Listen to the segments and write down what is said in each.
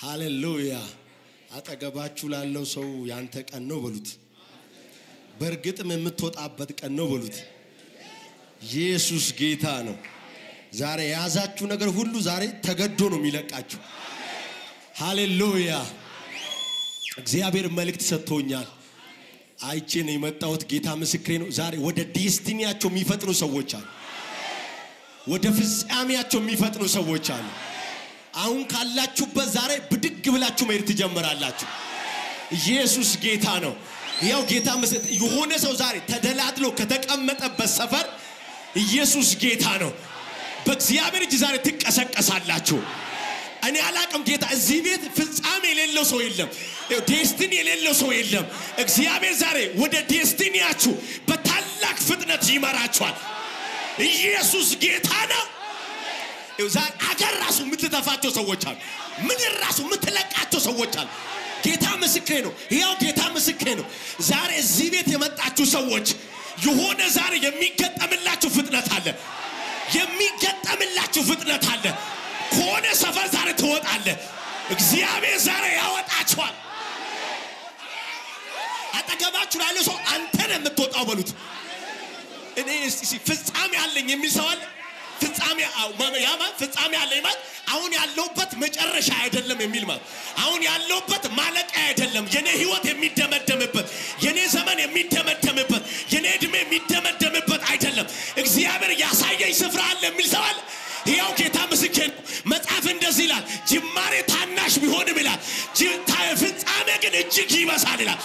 ሃሌሉያ አጠገባችሁ ላለው ሰው ያንተ ቀን ነው በሉት በርግጥም የምትወጣበት ቀን ነው በሉት ኢየሱስ ጌታ ነው ዛሬ ያዛችሁ ነገር ሁሉ ዛሬ ተገዶ ነው የሚለቃችሁ ሃሌሉያ እግዚአብሔር መልእክት ሰጥቶኛል አይቼ ነው የመጣሁት ጌታ ምስክሬ ነው ዛሬ ወደ ዴስቲኒያቸው የሚፈጥኑ ሰዎች አሉ ወደ ፍጻሜያቸው የሚፈጥኑ ሰዎች አሉ አሁን ካላችሁበት ዛሬ ብድግ ብላችሁ መሄድ ትጀምራላችሁ ኢየሱስ ጌታ ነው ያው ጌታ ምስክሬ የሆነ ሰው ዛሬ ተደላድሎ ከተቀመጠበት ሰፈር ኢየሱስ ጌታ ነው በእግዚአብሔር እጅ ዛሬ ትቀሰቀሳላችሁ እኔ አላቅም ጌታ እዚህ ቤት ፍጻሜ የሌለው ሰው የለም ዴስቲኒ የሌለው ሰው የለም እግዚአብሔር ዛሬ ወደ ዴስቲኒያችሁ በታላቅ ፍጥነት ይመራችኋል ኢየሱስ ጌታ ነው ዛሬ አገር ራሱ የምትተፋቸው ሰዎች አሉ ምድር ራሱ የምትለቃቸው ሰዎች አሉ ጌታ ምስክሬ ነው ያው ጌታ ምስክሬ ነው ዛሬ እዚህ ቤት የመጣችሁ ሰዎች የሆነ ዛሬ የሚገጠምላችሁ ፍጥነት አለ የሚገጠምላችሁ ፍጥነት አለ ከሆነ ሰፈር ዛሬ ትወጣለ እግዚአብሔር ዛሬ ያወጣችኋል አጠገባችሁ ያለው ሰው አንተን የምትወጣው በሉት እኔ እስቲ ፍጻሜ አለኝ የሚል ሰው አለ ፍጻሜ አለኝ ማለት አሁን ያለውበት መጨረሻ አይደለም የሚል ማለት አሁን ያለውበት ማለቂያ አይደለም የኔ ህይወት የሚደመደምበት የኔ ዘመን የሚደመደምበት የኔ እድሜ የሚደመደምበት አይደለም እግዚአብሔር ያሳየኝ ስፍራ አለ የሚል ሰው አለ ያው ጌታ ምስክሬ ነው መጽሐፍ እንደዚህ ይላል ጅማሬ ታናሽ ቢሆንም ይላል ፍጻሜ ግን እጅግ ይበሳል ይላል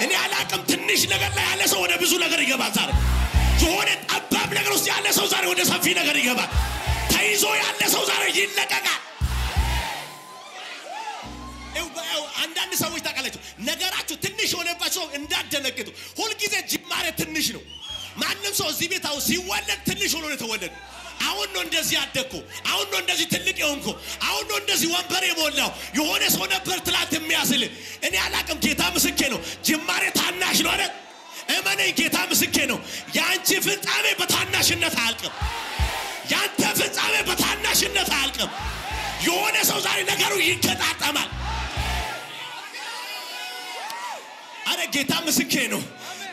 እኔ አላቅም ትንሽ ነገር ላይ ያለ ሰው ወደ ብዙ ነገር ይገባል ዛሬ የሆነ ጠባብ ነገር ውስጥ ያለ ሰው ዛሬ ወደ ሰፊ ነገር ይገባል ተይዞ ያለ ሰው ዛሬ ይለቀቃል አንዳንድ ሰዎች ታውቃላችሁ ነገራችሁ ትንሽ ሆነባችሁ እንዳትደነግጡ ሁሉ ጊዜ ጅማሬ ትንሽ ነው ማንንም ሰው እዚህ ቤት ሲወለድ ትንሽ ሆኖ ነው የተወለደ አሁን ነው እንደዚህ ያደኩ አሁን ነው እንደዚህ ትልቅ የሆንኩ አሁን ነው እንደዚህ ወንበር የሞላው የሆነ ሰው ነበር ትላት የሚያስል እኔ አላቅም ጌታ ምስክሬ ነው ጅማሬ ታናሽ ነው አይደል እመኔ ጌታ ምስክሬ ነው ያንቺ ፍጻሜ በታናሽነት አያልቅም ያንተ ፍጻሜ በታናሽነት አያልቅም የሆነ ሰው ዛሬ ነገሩ ይከታተማል አረ ጌታ ምስክሬ ነው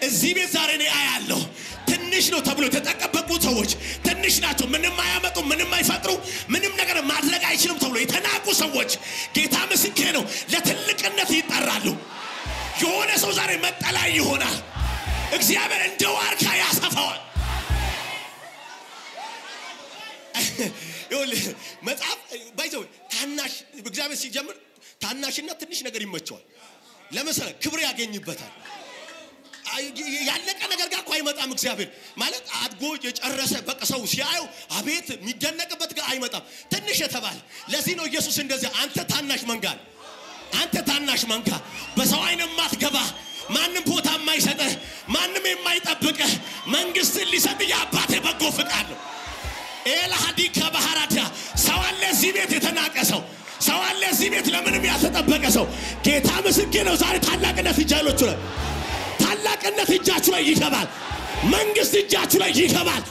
እዚህ ቤት ዛሬ እኔ አያለሁ ትንሽ ነው ተብሎ የተጠቀበቁ ሰዎች ትንሽ ናቸው ምንም አያመጡ ምንም አይፈጥሩ ምንም ነገር ማድረግ አይችሉም ተብሎ የተናቁ ሰዎች ጌታ ምስክሬ ነው ለትልቅነት ይጠራሉ የሆነ ሰው ዛሬ መጠላይ ይሆናል እግዚአብሔር እንደ ዋርካ ያሰፋዋል ይኸውልህ መጽሐፍ ባይዘው ታናሽ እግዚአብሔር ሲጀምር ታናሽና ትንሽ ነገር ይመቸዋል ለምሳሌ ክብር ያገኝበታል ያለቀ ነገር ጋር አይመጣም እግዚአብሔር ማለት አድጎ የጨረሰ በቀሰው ሲያዩ አቤት የሚደነቅበት ጋር አይመጣም ትንሽ የተባለ ለዚህ ነው ኢየሱስ እንደዚህ አንተ ታናሽ መንጋ በሰው አይን ማትገባ ማንንም ቦታ የማይሰጥህ ማንንም የማይጠብቅህ መንግስትን ሊሰጥ ያባቴ በጎ ፍቃድ ነው ኤላሃዲ ከባህራዳ ሰው አለ እዚህ ቤት የተናቀ ሰው አለ እዚህ ቤት ለምንም ያልተጠበቀ ሰው ጌታ ምስክሬ ነው ዛሬ ታላቅነት እጃችሁ ላይ ይገባል መንግስት እጃችሁ ላይ ይገባል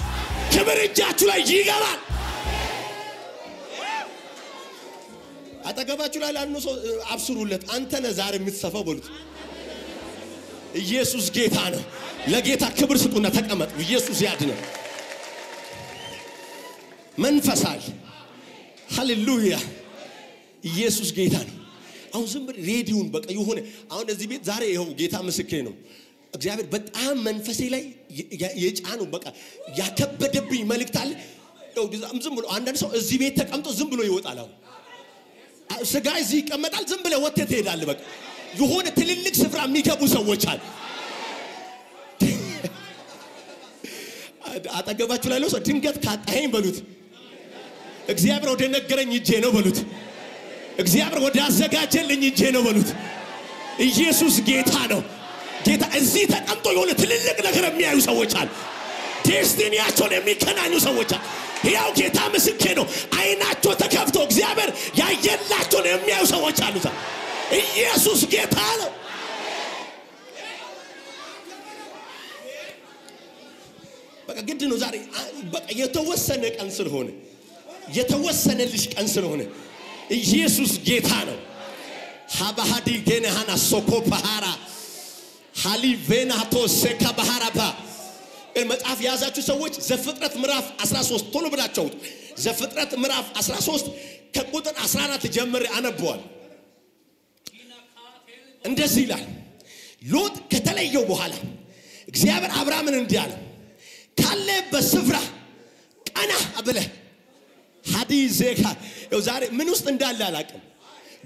ክብር እጃችሁ ላይ ይገባል አጠገባችሁ ላይ ላሉ ሰው አብስሩለት አንተ ነህ ዛሬ የምትሰፋው በሉት ኢየሱስ ጌታ ነው ለጌታ ክብር ስጡና ተቀመጡ ኢየሱስ ያድነው መንፈሳል ሃሌሉያ ኢየሱስ ጌታ ነው አሁን ዝም ብለ ሬዲዮን በቃ ይሆነ አሁን እዚህ ቤት ዛሬ ይኸው ጌታ ምስክሬ ነው እግዚአብሔር በጣም መንፈሴ ላይ የጫኑ በቃ ያከበደብኝ መልእክት አለ ዝም ብሎ አንዳንድ ሰው እዚህ ቤት ተቀምጦ ዝም ብሎ ይወጣል አሁን ስጋ እዚህ ይቀመጣል ዝም ብለ ወጥተህ ትሄዳለህ በቃ የሆነ ትልልቅ ስፍራ የሚገቡ ሰዎች አሉ አጠገባችሁ ላይ ሰው ድንገት ካጣኸኝ በሉት እግዚአብሔር ወደ ነገረኝ እጄ ነው በሉት እግዚአብሔር ወደ አዘጋጀልኝ እጄ ነው በሉት ኢየሱስ ጌታ ነው ጌታ እዚህ ተቀምጦ የሆነ ትልልቅ ነገር የሚያዩ ሰዎች አሉ ዴስቲኒያቸውን የሚከናኙ ሰዎች አሉ ያው ጌታ ምስክሬ ነው አይናቸው ተከፍቶ እግዚአብሔር ያየላቸውን የሚያዩ ሰዎች አሉ ኢየሱስ ጌታ ነው በቃ ግድ ነው ዛሬ በቃ የተወሰነ ቀን ስለሆነ የተወሰነልሽ ቀን ስለሆነ ኢየሱስ ጌታ ነው ሃባሃዲ ገነሃና ሶኮ ባህራ ሃሊቬናቶ ሰካ ባህራባ መጽሐፍ ያዛችሁ ሰዎች ዘፍጥረት ምዕራፍ 13 ቶሎ ብላችሁ ዘፍጥረት ምዕራፍ 13 ከቁጥር 14 ጀምሬ አነበዋል። እንደዚህ ይላል ሎጥ ከተለየው በኋላ እግዚአብሔር አብርሃምን እንዲህ አለ ካለበት ስፍራ ቀና ብለህ ሐዲዜካ ያው ዛሬ ምን ውስጥ እንዳለ አላቅም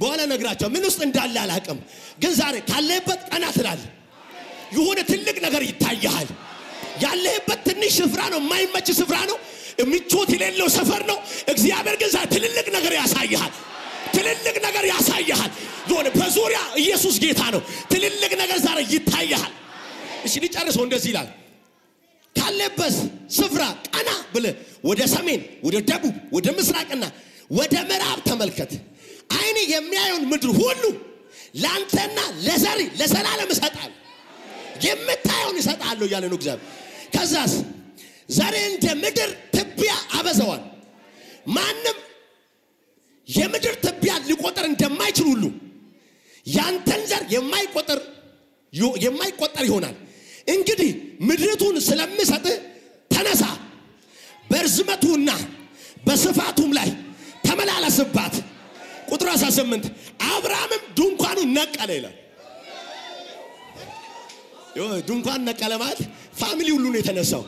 በኋላ ነግራቸው ምን ውስጥ እንዳለ አላቅም ግን ዛሬ ካለበት ቀና ትላለህ የሆነ ትልቅ ነገር ይታያል ያለበት ትንሽ ስፍራ ነው ማይመች ስፍራ ነው ምቾት የሌለው ሰፈር ነው እግዚአብሔር ግን ዛሬ ትልቅ ነገር ያሳያል ትልቅ ነገር ያሳያል የሆነ በዙሪያ ኢየሱስ ጌታ ነው ትልቅ ነገር ዛሬ ይታያል እሺ ሊጨርሰው እንደዚህ ይላል ካለበት ስፍራ ቀና ብለህ ወደ ሰሜን ወደ ደቡብ ወደ ምስራቅና ወደ ምዕራብ ተመልከት አይኔ የሚያየውን ምድር ሁሉ ላንተና ለዘሪ ለዘላለም እሰጣለሁ የምታየውን እሰጣለሁ ያለ ነው እግዚአብሔር ከዛስ ዘሬ እንደ ምድር ትቢያ አበዛዋል ማንም የምድር ትቢያ ሊቆጠር እንደማይችል ሁሉ ያንተን ዘር የማይቆጠር ይሆናል እንግዲህ ምድርቱን ስለምሰጥ ተነሳ በርዝመቱና በስፋቱም ላይ ተመላለስባት ቁጥር 18 አብርሃምም ድንኳኑን ነቀለ ይላል ድንኳን ነቀለ ማለት ፋሚሊ ሁሉ ነው የተነሳው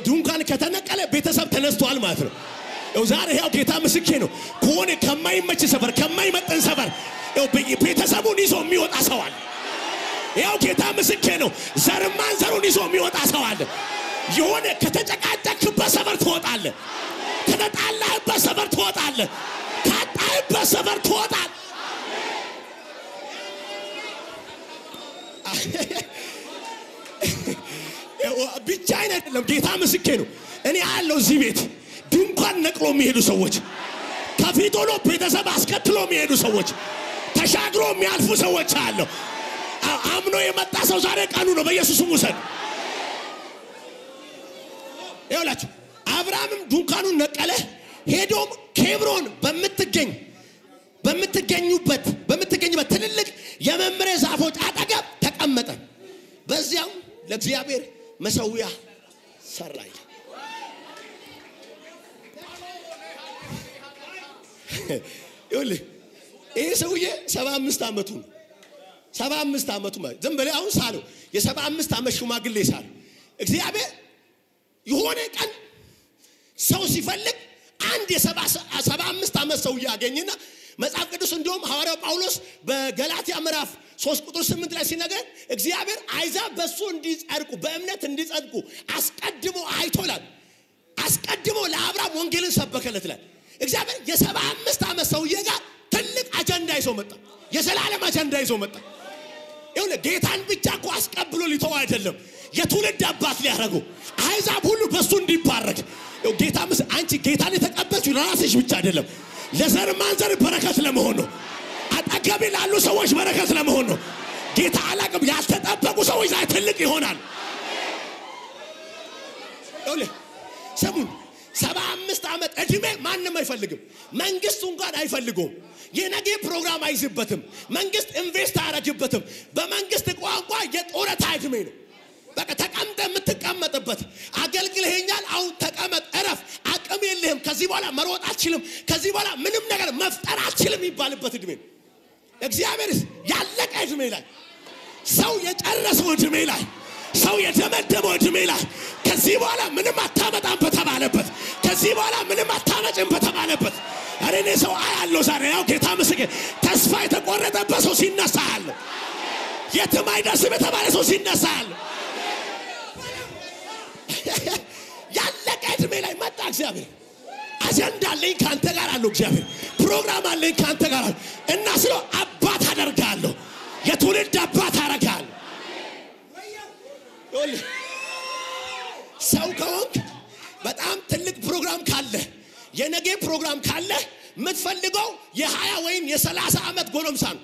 ድንኳን ከተነቀለ ቤተሰብ ተነስቷል ማለት ነው ዛሬ ያው ጌታ ምስክሬ ነው ኮኔ ከማይመች ሰፈር ከማይመጠን ሰፈር ቤተሰቡን ይዞ የሚወጣ ሰው አለ ያው ጌታ ምስክሬ ነው ዘርማን ዘሩን ይዞ የሚወጣ ሰው አለ የሆነ ከተጨቃጨቅበት ሰፈር ትወጣለህ ከተጣላህበት ሰፈር ትወጣለህ ካጣህበት ሰፈር ትወጣለህ ብቻ አይደለም ጌታ ምስክሬ ነው እኔ ያለው እዚህ ቤት ድንኳን ነቅሎ የሚሄዱ ሰዎች ከፊት ሆኖ ቤተሰብ አስከትሎ የሚሄዱ ሰዎች ተሻግሮ የሚያልፉ ሰዎች አሉ አምኖ የመጣ ሰው ዛሬ ቀኑ ነው በኢየሱስ ስም ውሰድ ይኸውላችሁ አብርሃምም ድንኳኑን ነቀለ ሄዶም ኬብሮን በምትገኝበት ትልልቅ የመምሬ ዛፎች አጠገብ ተቀመጠ በዚያው ለእግዚአብሔር መሰዊያ ሰራ ይኸውልህ ይሄ ሰውዬ 75 ዓመቱ ነው 75 ዓመቱ ማለት ዝም ብለህ አሁን ሳለው የ75 ዓመት ሽማግሌ ሳለው እግዚአብሔር የሆነ ቀን ሰው ሲፈልግ አንድ የ75 ዓመት ሰው ያገኝና መጽሐፍ ቅዱስ እንደውም ሐዋርያው ጳውሎስ በገላትያ ምዕራፍ 3 ቁጥር 8 ላይ ሲነገር እግዚአብሔር አይዛብ በሱ እንዲጸድቁ በእምነት እንዲጸድቁ አስቀድሞ አይቶላል አስቀድሞ ለአብርሃም ወንጌልን ሰበከለት ላይ እግዚአብሔር የ75 ዓመት ሰውዬ ጋር ትልቅ አጀንዳ ይዞ መጣ የዘላለም አጀንዳ ይዞ መጣ ይሁን ጌታን ብቻ እኮ አስቀብሎ ሊተው አይደለም የትውልድ አባት ሊያረጉ አይዛብ ሁሉ በሱ እንዲባረክ ጌታ አንቺ ጌታን የተቀበልሽ ለራስሽ ብቻ አይደለም ለዘር ማንዘር በረከት ለመሆን ነው አጠገብ ላሉ ሰዎች በረከት ለመሆን ነው ጌታ አላቅም ያልተጠበቁ ሰዎች ዛሬ ትልቅ ይሆናል ሰሙን 75 ዓመት እድሜ ማንንም አይፈልግም መንግስት እንኳን አይፈልገውም የነገ ፕሮግራም አይዝበትም መንግስት ኢንቨስት አያረግበትም በመንግስት ቋንቋ የጦረታ እድሜ ነው በቃ ተቀምጠ የምትቀመጥበት አገልግለኸኛል አሁን ተቀመጥ እረፍ አቅም የለህም ከዚህ በኋላ መሮጥ አትችልም ከዚህ በኋላ ምንም ነገር መፍጠር አትችልም ይባልበት እድሜ ነው እግዚአብሔር ያለቀ እድሜ ላይ ሰው የጨረሰው እድሜ ላይ ሰው የደመደመው እድሜ ላይ ከዚህ በኋላ ምንም አታመጣም በተባለበት ከዚህ በኋላ ምንም አታመጭም በተባለበት አሬኔ ሰው አያለው ዛሬ ያው ጌታ ምስክር ተስፋ የተቆረጠበት ሰው ሲነሳ አለ የትም አይደርስም የተባለ ሰው ሲነሳ አለ ያለቀ እድሜ ላይ መጣ እግዚአብሔር አጀንዳ አለኝ ካንተ ጋር አለው እግዚአብሔር ፕሮግራም አለኝ ካንተ ጋር እና ስለው አባት አደርጋለሁ የትውልድ አባት አደርጋለሁ ሰው ከሆንክ በጣም ትልቅ ፕሮግራም ካለ የነገ ፕሮግራም ካለ የምትፈልገው የ20 ወይም የ30 ዓመት ጎረምሳ ነው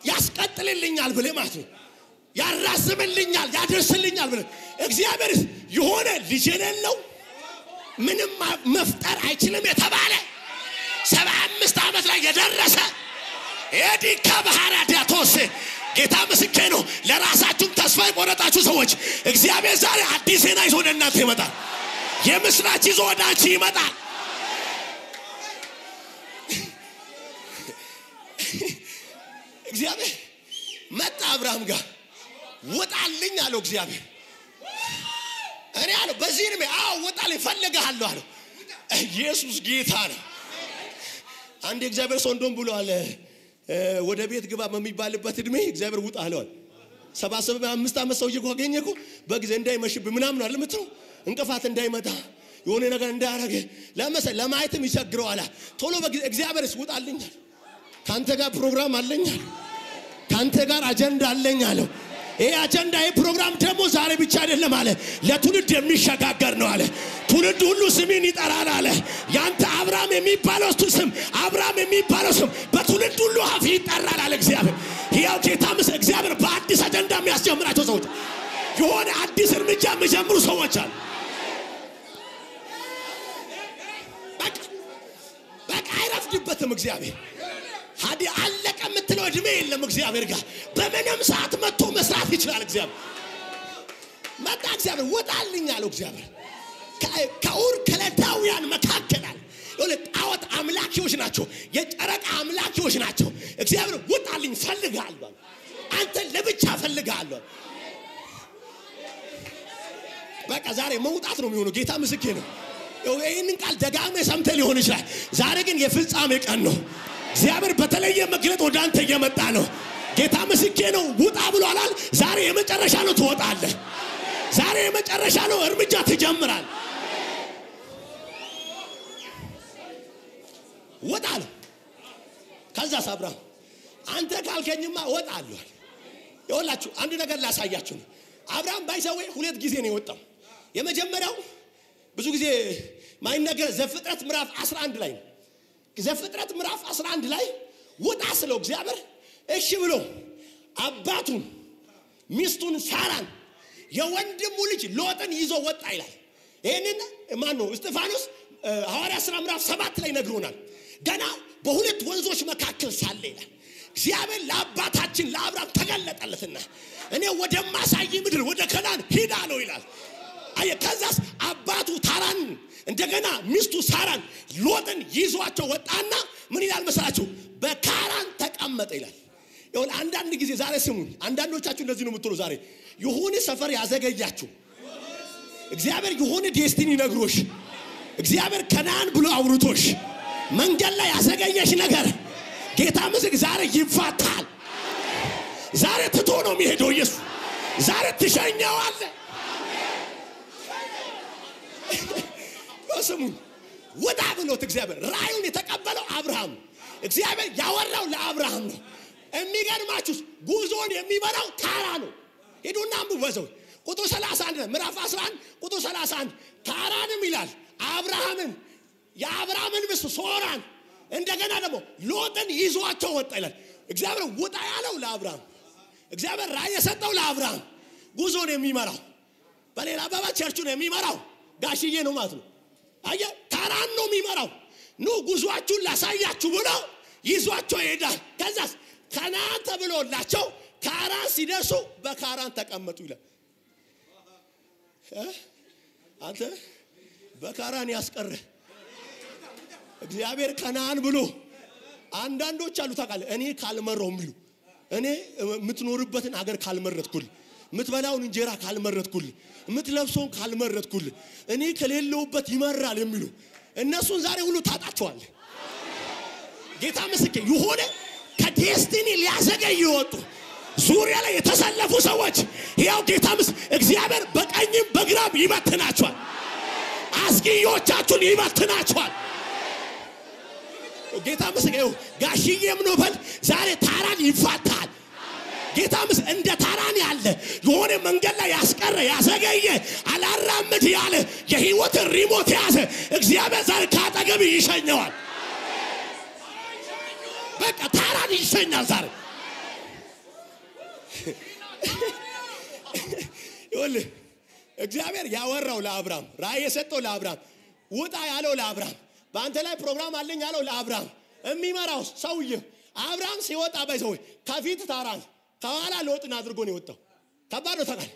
ያስቀጥልልኛል ብለህ ማለት ነው ያራዝምልኛል ያደርስልኛል ብለህ እግዚአብሔር የሆነ ልጅ የሌለው ምንም መፍጠር አይችልም የተባለ 75 ዓመት ላይ የደረሰ ኤዲ ከባራዳቶስ ጌታ ምስክሬ ነው። ለራሳችሁ ተስፋ የቆረጣችሁ ሰዎች እግዚአብሔር ዛሬ አዲስ ዜና ይዞ ወደ እናንተ ይመጣል። የምስራች ይዞ ወደ አንቺ ይመጣል። እግዚአብሔር መጣ አብርሃም ጋር ወጣልኝ አለው። እግዚአብሔር እኔ አለው በዚህ ነው ወጣልኝ ፈልግሃለሁ አለው። ኢየሱስ ጌታ ነው። አንድ እግዚአብሔር ሰው እንደም ብሏል ወደ ቤት ግባ በሚባልበት እድሜ እግዚአብሔር ውጣ አለዋል። 75 ዓመት ሰው ይቆገኘኩ በጊዜ እንዳይመሽብ ምናምን አለ ምትው እንቅፋት እንዳይመጣ የሆነ ነገር እንዳያረገ ለማየትም ይቸግረዋል። ቶሎ በጊዜ እግዚአብሔርስ ውጣልኝ ካንተ ጋር ፕሮግራም አለኝ ካንተ ጋር አጀንዳ አለኝ አለው። ይሄ አጀንዳ ይሄ ፕሮግራም ደግሞ ዛሬ ብቻ አይደለም አለ ለትውልድ የሚሸጋገር ነው አለ። ትውልድ ሁሉ ስሜን ይጠራል አለ። ያንተ አብርሃም የሚባለው ስም አብርሃም የሚባለው ስም በትውልድ ሁሉ አፍ ይጠራል አለ እግዚአብሔር። ያው ጌታ እግዚአብሔር በአዲስ አጀንዳ የሚያስጀምራቸው ሰዎች የሆነ አዲስ እርምጃ የሚጀምሩ ሰዎች አሉ። በቃ አይረፍድበትም እግዚአብሔር። ሀዲ አለቀ የምትለው እድሜ የለም እግዚአብሔር ጋር በምንም ሰዓት መጥቶ መስራት ይችላል። እግዚአብሔር መጣ። እግዚአብሔር ወጣልኝ አለው። እግዚአብሔር ከኡር ከለዳውያን መካከላል የሆነ ጣዖት አምላኪዎች ናቸው፣ የጨረቃ አምላኪዎች ናቸው። እግዚአብሔር ወጣልኝ ፈልጋለሁ አንተ ለብቻ ፈልጋለሁ። በቃ ዛሬ መውጣት ነው የሚሆነው። ጌታ ምስክሬ ነው። ይሄንን ቃል ደጋግመህ ሰምተህ ሊሆን ይችላል። ዛሬ ግን የፍጻሜ ቀን ነው። እግዚአብሔር በተለየ መግለጥ ወደ አንተ እየመጣ ነው። ጌታ ምስክሬ ነው። ውጣ ብሏል። ዛሬ የመጨረሻ ነው። ትወጣለህ። ዛሬ የመጨረሻ ነው። እርምጃ ትጀምራለህ። ወጣለህ። ከዛስ አብርሃም አንተ ካልከኝማ ወጣለሁ። ይኸውላችሁ አንድ ነገር ላሳያችሁ ነው። አብርሃም ባይዘው ሁለት ጊዜ ነው የወጣው። የመጀመሪያው ብዙ ጊዜ ማይነገር ዘፍጥረት ምዕራፍ 11 ላይ ዘፍጥረት ምዕራፍ 11 ላይ ወጣ ስለው እግዚአብሔር እሺ ብሎ አባቱን ሚስቱን ሳራን የወንድሙ ልጅ ሎጥን ይዞ ወጣ ይላል። ይሄንን ማን ነው እስጢፋኖስ ሐዋርያ ሥራ ምዕራፍ 7 ላይ ነግሮናል። ገና በሁለት ወንዞች መካከል ሳለ ይላል እግዚአብሔር ለአባታችን ለአብርሃም ተገለጠለትና እኔ ወደማሳይ ምድር ወደ ከናን ሄዳ ነው ይላል። ከዛስ አባቱ ታራን እንደገና ሚስቱ ሳራን ሎጥን ይዟቸው ወጣና ምን ይላል መሰላችሁ በካራን ተቀመጠ ይላል። ይሁን አንዳንድ ጊዜ ዛሬ ስሙኝ፣ አንዳንዶቻችሁ እንደዚህ ነው የምትሉ ዛሬ የሆነ ሰፈር ያዘገያችሁ እግዚአብሔር የሆነ ዴስቲኒ ነግሮሽ እግዚአብሔር ከናን ብሎ አውርቶሽ መንገድ ላይ ያዘገየሽ ነገር ጌታ ምስክ ዛሬ ይፋታል። ዛሬ ትቶ ነው የሚሄደው ኢየሱስ። ዛሬ ትሸኛዋለ። ስሙኝ ወጣ ብሎት እግዚአብሔር ራእዩን የተቀበለው አብርሃም እግዚአብሔር ያወራው ለአብርሃም ነው። የሚገርማችሁ ጉዞን የሚመራው ታራ ነው። ሄዱና አንብበው ቁጥር 31 ምዕራፍ 11 ቁጥር 31 ታራንም ይላል አብርሃምን የአብርሃምን ሚስት ሶራን እንደገና ደግሞ ሎጥን ይዟቸው ወጣ ይላል። እግዚአብሔር ወጣ ያለው ለአብርሃም እግዚአብሔር ራእይ የሰጠው ለአብርሃም ጉዞን የሚመራው በሌላ አባባ ቸርቹን የሚመራው ጋሽዬ ነው ማለት ነው። አየ ታራን ነው የሚመራው። ኑ ጉዟችሁን ላሳያችሁ ብሎ ይዟቸው ይሄዳል። ከዛስ ከናን ተብሎላቸው ካራን ሲደርሱ በካራን ተቀመጡ ይላል። አንተ በካራን ያስቀረ እግዚአብሔር ከናን ብሎ አንዳንዶች አሉ ታውቃለህ እኔ ካልመረው የሚሉ እኔ የምትኖርበትን ሀገር ካልመረጥኩል ምትበላውን እንጀራ ካልመረጥኩል ምትለብሰውን ካልመረጥኩል እኔ ከሌለውበት ይመራል የሚሉ እነሱን ዛሬ ሁሉ ታጣቸዋል። ጌታ ምስክር ይሆነ ከዴስቲኒ ሊያዘገይ ይወጡ ዙሪያ ላይ የተሰለፉ ሰዎች ያው ጌታ ምስክር እግዚአብሔር በቀኝም በግራም ይበትናቸዋል። አስጊዮቻችሁን ይበትናቸዋል። ጌታ ምስክር ጋሽዬም ነው በል ዛሬ ታራን ይፋታል። ጌታ ምስክር እንደ ታራን ያለ የሆነ መንገድ ላይ ያስቀረ ያዘገየ አላራምድ ያለ የህይወት ሪሞት ያዘ እግዚአብሔር ዛሬ ካጠገብ ይሸኘዋል። በቃ ታራን ይሸኛል ዛሬ። ይወል እግዚአብሔር ያወራው ለአብርሃም ራእይ የሰጠው ለአብርሃም ውጣ ያለው ለአብርሃም በአንተ ላይ ፕሮግራም አለኝ ያለው ለአብርሃም የሚመራው ሰውዬ አብርሃም ሲወጣ ባይዘው ከፊት ታራን ከኋላ ሎጥን አድርጎ ነው የወጣው። ከባድ ነው ታውቃለህ።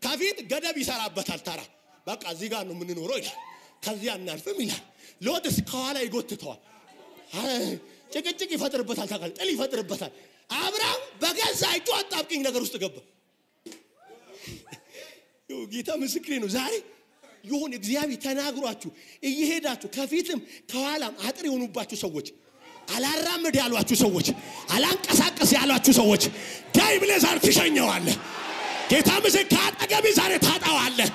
ከፊት ገደብ ይሰራበታል ታራ በቃ እዚህ ጋር ነው የምንኖረው ይላል። ከዚያ እናልፍም ይላል። ሎጥስ ከኋላ ይጎትተዋል። ጭቅጭቅ ይፈጥርበታል ታውቃለህ። ጥል ይፈጥርበታል። አብርሃም በገዛ እጁ አጣብቂኝ ነገር ውስጥ ገባ። ጌታ ምስክሬ ነው። ዛሬ ይሁን እግዚአብሔር ተናግሯችሁ እየሄዳችሁ ከፊትም ከኋላም አጥር የሆኑባችሁ ሰዎች አላራመድ ያሏችሁ ሰዎች አላንቀሳቀስ ያሏችሁ ሰዎች ዳይ ብለህ ዛሬ ትሸኘዋለህ። ጌታ ምስክሬ ካጠገብ ዛሬ ታጣዋለህ።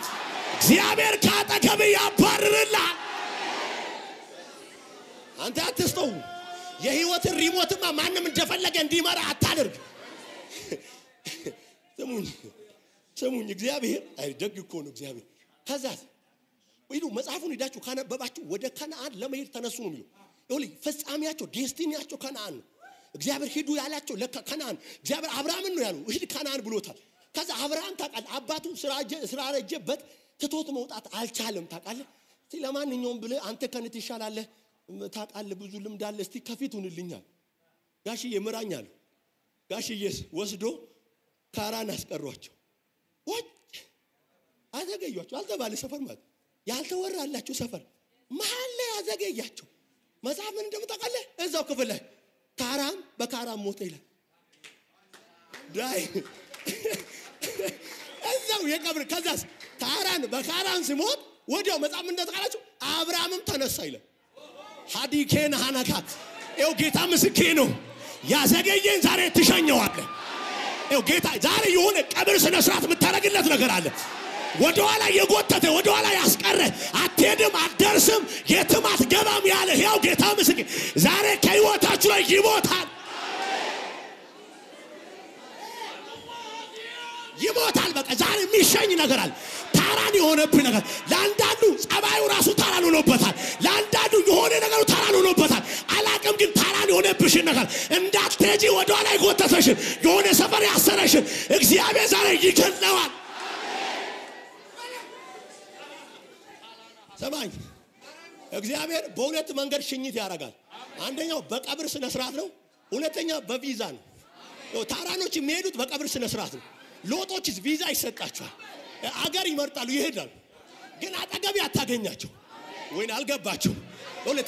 እግዚአብሔር ካጠገብ ያባርርልሃል። አንተ አትስተው። የህይወትን ሪሞትማ ማንም እንደፈለገ እንዲመራ አታድርግ። ስሙኝ እግዚአብሔር ደግ እኮ ነው እግዚአብሔር። ከዛስ ወይኑ መጽሐፉን ሄዳችሁ ካነበባችሁ ወደ ከነዓን ለመሄድ ተነሱ ነው የሚለው። ይሁን ፍጻሜያቸው ዴስቲኒያቸው ከነዓን ነው። እግዚአብሔር ሂዱ ያላቸው ለከነዓን እግዚአብሔር አብርሃምን ነው ያለው ሂድ ከነዓን ብሎታል። ከዛ አብርሃም ታውቃለህ አባቱ ስራ ረጀበት ትቶት መውጣት አልቻለም ታውቃለህ። ለማንኛውም ብለህ አንተ ከነት ይሻላለህ ታውቃለህ ብዙ ልምድ አለ እስቲ ከፊት ሁንልኛል ጋሽዬ ምራኛል። ጋሽዬስ ወስዶ ካራን አስቀሯቸው። ወጭ አዘገያቸው። አልተባለ ሰፈር ማለት ያልተወራላችሁ ሰፈር መሃል ላይ አዘገያቸው። መጽሐፍ ምን እንደምታውቃለህ እዛው ክፍል ላይ ታራም በካራም ሞተ ይላል። ዳይ እዛው የቀብር ከዛስ ታራን በካራን ሲሞት ወዲያው መጽሐፍ ምን እንደተቃላችሁ አብርሃምም ተነሳ ይላል። ሐዲኬን ሃናካት ይው ጌታ ምስክሬ ነው። ያዘገየን ዛሬ ትሸኘዋለህ። ይው ጌታ ዛሬ የሆነ ቀብር ስነ ስርዓት የምታረግለት ነገር አለ። ወደ ኋላ የጎተተ ወደ ኋላ ያስቀረ አትሄድም አትደርስም የትም አትገባም ያለ ያው ጌታ ምስክሬ ዛሬ ከህይወታችሁ ላይ ይሞታል። ይሞታል። በቃ ዛሬ የሚሸኝ ነገር አለ። ታራን የሆነብህ ነገር ለአንዳንዱ ጸባዩ ራሱ ታራን ሆኖበታል። ለአንዳንዱ የሆነ ነገሩ ታራን ሆኖበታል። አላቅም ግን ታራን የሆነብሽ ነገር እንዳትሄጂ ወደ ኋላ ይጎተተሽ የሆነ ሰፈር ያሰረሽ እግዚአብሔር ዛሬ ይገለዋል። ሰማኝ እግዚአብሔር በሁለት መንገድ ሽኝት ያደርጋል። አንደኛው በቀብር ስነ ስርዓት ነው። ሁለተኛው በቪዛ ነው። ታራኖች የሚሄዱት በቀብር ስነ ስርዓት ነው። ሎጦች ቪዛ ይሰጣቸዋል። አገር ይመርጣሉ ይሄዳሉ። ግን አጠገብ ያታገኛቸው ወይን አልገባቸው።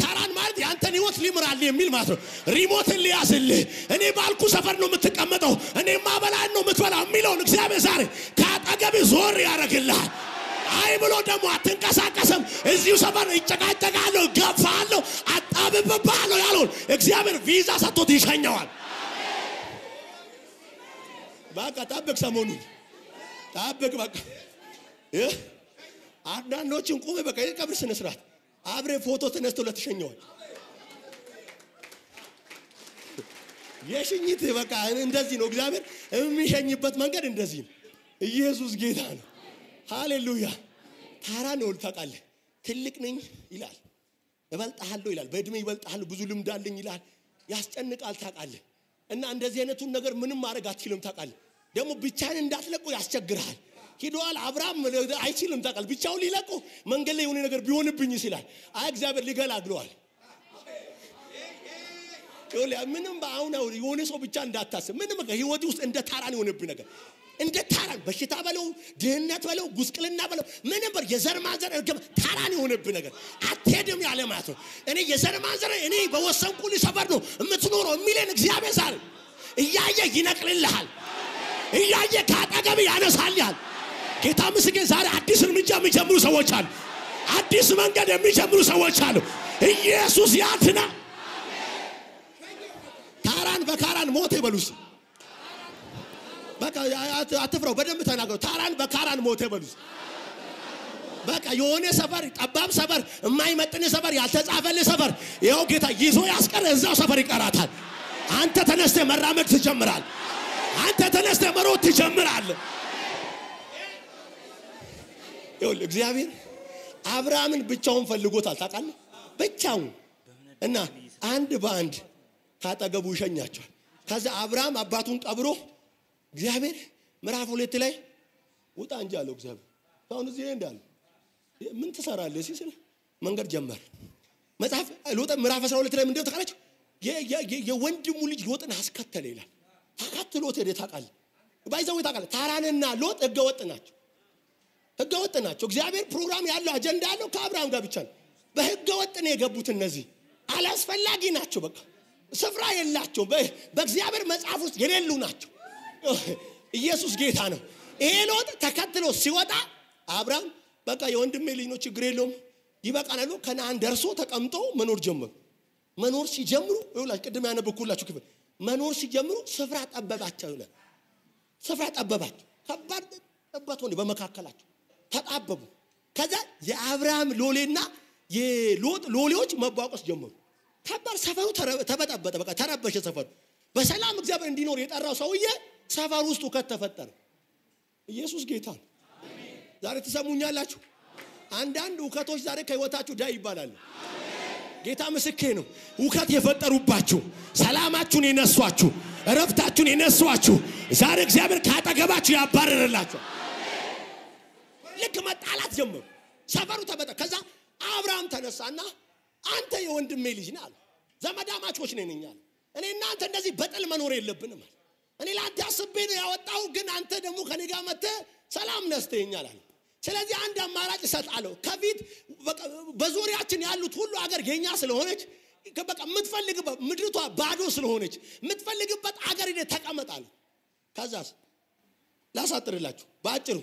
ታራን ማለት ያንተን ህይወት ሊምራል የሚል ማለት ነው። ሪሞትን ሊያዝልህ እኔ ባልኩ ሰፈር ነው የምትቀመጠው እኔ ማበላን ነው የምትበላው የሚለውን እግዚአብሔር ዛሬ ካጠገብ ዞር ያደርግልሃል። አይ ብሎ ደግሞ አትንቀሳቀስም እዚሁ ሰፈር ይጨቃጨቃለሁ ገፋለሁ አጣብብብሃለሁ ያለውን እግዚአብሔር ቪዛ ሰጥቶት ይሸኘዋል። በቃ ጠብቅ ሰሞኑን ጠብቅ በቃ አንዳንዶችን ቆመ በቃ የቀብር ስነ ስርዓት አብሬ ፎቶ ተነስቶ ለተሸኘዋል። የሽኝት በቃ እንደዚህ ነው እግዚአብሔር የሚሸኝበት መንገድ እንደዚህ ነው። ኢየሱስ ጌታ ነው። ሃሌሉያ። ታራን ነው ታውቃለህ ትልቅ ነኝ ይላል እበልጣለሁ ይላል በእድሜ ይበልጣለሁ ብዙ ልምድ አለኝ ይላል ያስጨንቃል ታውቃለህ። እና እንደዚህ አይነቱን ነገር ምንም ማድረግ አትችልም ታውቃለህ። ደግሞ ብቻህን እንዳትለቁ ያስቸግራል። ሂዷል አብርሃም አይችልም ታውቃለህ ብቻውን ሊለቁ መንገድ ላይ የሆነ ነገር ቢሆንብኝ ይላል። አይ እግዚአብሔር ሊገላግለዋል። ምንም በአሁን የሆነ ሰው ብቻ እንዳታስብ ምንም ህይወት ውስጥ እንደ ታራን የሆነብህ ነገር እንደ ታራን በሽታ በለው ድህነት በለው ጉስቅልና በለው ምንም በር የዘር ማንዘር እርግም ታራን የሆነብህ ነገር አትሄድም ያለ ማለት ነው። እኔ የዘር ማንዘር እኔ በወሰንኩልህ ሰፈር ነው የምትኖረው የሚለን እግዚአብሔር ዛሬ እያየ ይነቅልልሃል። እያየ ካጠገብ ያነሳልሃል። ጌታ ምስክሬን ዛሬ አዲስ እርምጃ የሚጀምሩ ሰዎች አሉ። አዲስ መንገድ የሚጀምሩ ሰዎች አሉ። ኢየሱስ ያድና። ታራን በካራን ሞተ በሉስ። በቃ አትፍራው በደንብ ተናገሩ። ታራን በካራን ሞተ በሉስ። በቃ የሆነ ሰፈር ጠባብ ሰፈር የማይመጥን ሰፈር ያልተጻፈልህ ሰፈር ይኸው ጌታ ይዞ ያስቀረ እዛው ሰፈር ይቀራታል። አንተ ተነስተህ መራመድ ትጀምራለህ። አንተ ተነስተህ መሮጥ ትጀምራለህ። ይኸውልህ እግዚአብሔር አብርሃምን ብቻውን ፈልጎታል ታውቃለህ ብቻውን እና አንድ በአንድ ካጠገቡ ይሸኛቸዋል። ከዛ አብርሃም አባቱን ቀብሮ እግዚአብሔር ምዕራፍ 2 ላይ ውጣ እንጂ አለው እግዚአብሔር። አሁን እዚህ እንዳለ ምን ትሰራለህ ሲል መንገድ ጀመር። መጽሐፍ ሎጥ ምዕራፍ 12 ላይ ምንድነው ተቃለች የወንድሙ ልጅ ሎጥን አስከተለ ይላል ተከትሎት ሄደ ታውቃለህ ባይዘው ታውቃለህ ታራንና ሎጥ ህገወጥ ናቸው እግዚአብሔር ፕሮግራም ያለው አጀንዳ ያለው ከአብርሃም ጋር ብቻ ነው በህገወጥ ነው የገቡት እነዚህ አላስፈላጊ ናቸው በቃ ስፍራ የላቸው በእግዚአብሔር መጽሐፍ ውስጥ የሌሉ ናቸው ኢየሱስ ጌታ ነው ይሄ ሎጥ ተከትሎ ሲወጣ አብርሃም በቃ የወንድሜ ልጅ ነው ችግር የለውም ይበቃናል ከነዓን ደርሶ ተቀምጦ መኖር ሲጀምሩ ይኸውላችሁ ቅድም ያነበብኩላችሁ ክፍል መኖር ሲጀምሩ ስፍራ ጠበባቸው ይላል ስፍራ ጠበባቸው ከባድ ጠበት ሆነ በመካከላቸው ተጣበቡ ከዛ የአብርሃም ሎሌና የሎጥ ሎሌዎች መባቆስ ጀመሩ ከባድ ሰፈሩ ተበጠበጠ በቃ ተረበሸ ሰፈሩ በሰላም እግዚአብሔር እንዲኖር የጠራው ሰውዬ ሰፈር ውስጥ ከተፈጠረ ኢየሱስ ጌታ ነው አሜን ዛሬ ተሰሙኛላችሁ አንዳንድ ውከቶች ዛሬ ከህይወታችሁ ዳይ ይባላል ጌታ ምስክሬ ነው ውከት የፈጠሩባችሁ ሰላማችሁን የነሷችሁ እረፍታችሁን የነሷችሁ ዛሬ እግዚአብሔር ካጠገባችሁ ያባረረላችሁ ልክ መጣላት ጀመሩ ሰፈሩ ተበጠ ከዛ አብርሃም ተነሳና አንተ የወንድሜ ልጅ ነህ አለ ዘመዳማቾች ነን እኛ እኔ እናንተ እንደዚህ በጥል መኖር የለብንም አለ እኔ ላንተ አስቤ ነው ያወጣው ግን አንተ ደግሞ ከኔ ጋር መጥተህ ሰላም ነስተኛል አለ ስለዚህ አንድ አማራጭ ሰጣለሁ ከፊት በዙሪያችን ያሉት ሁሉ አገር የኛ ስለሆነች በቃ የምትፈልግበት ምድርቷ ባዶ ስለሆነች የምትፈልግበት አገር ይደ ተቀመጣለህ ከዛስ ላሳጥርላችሁ ባጭሩ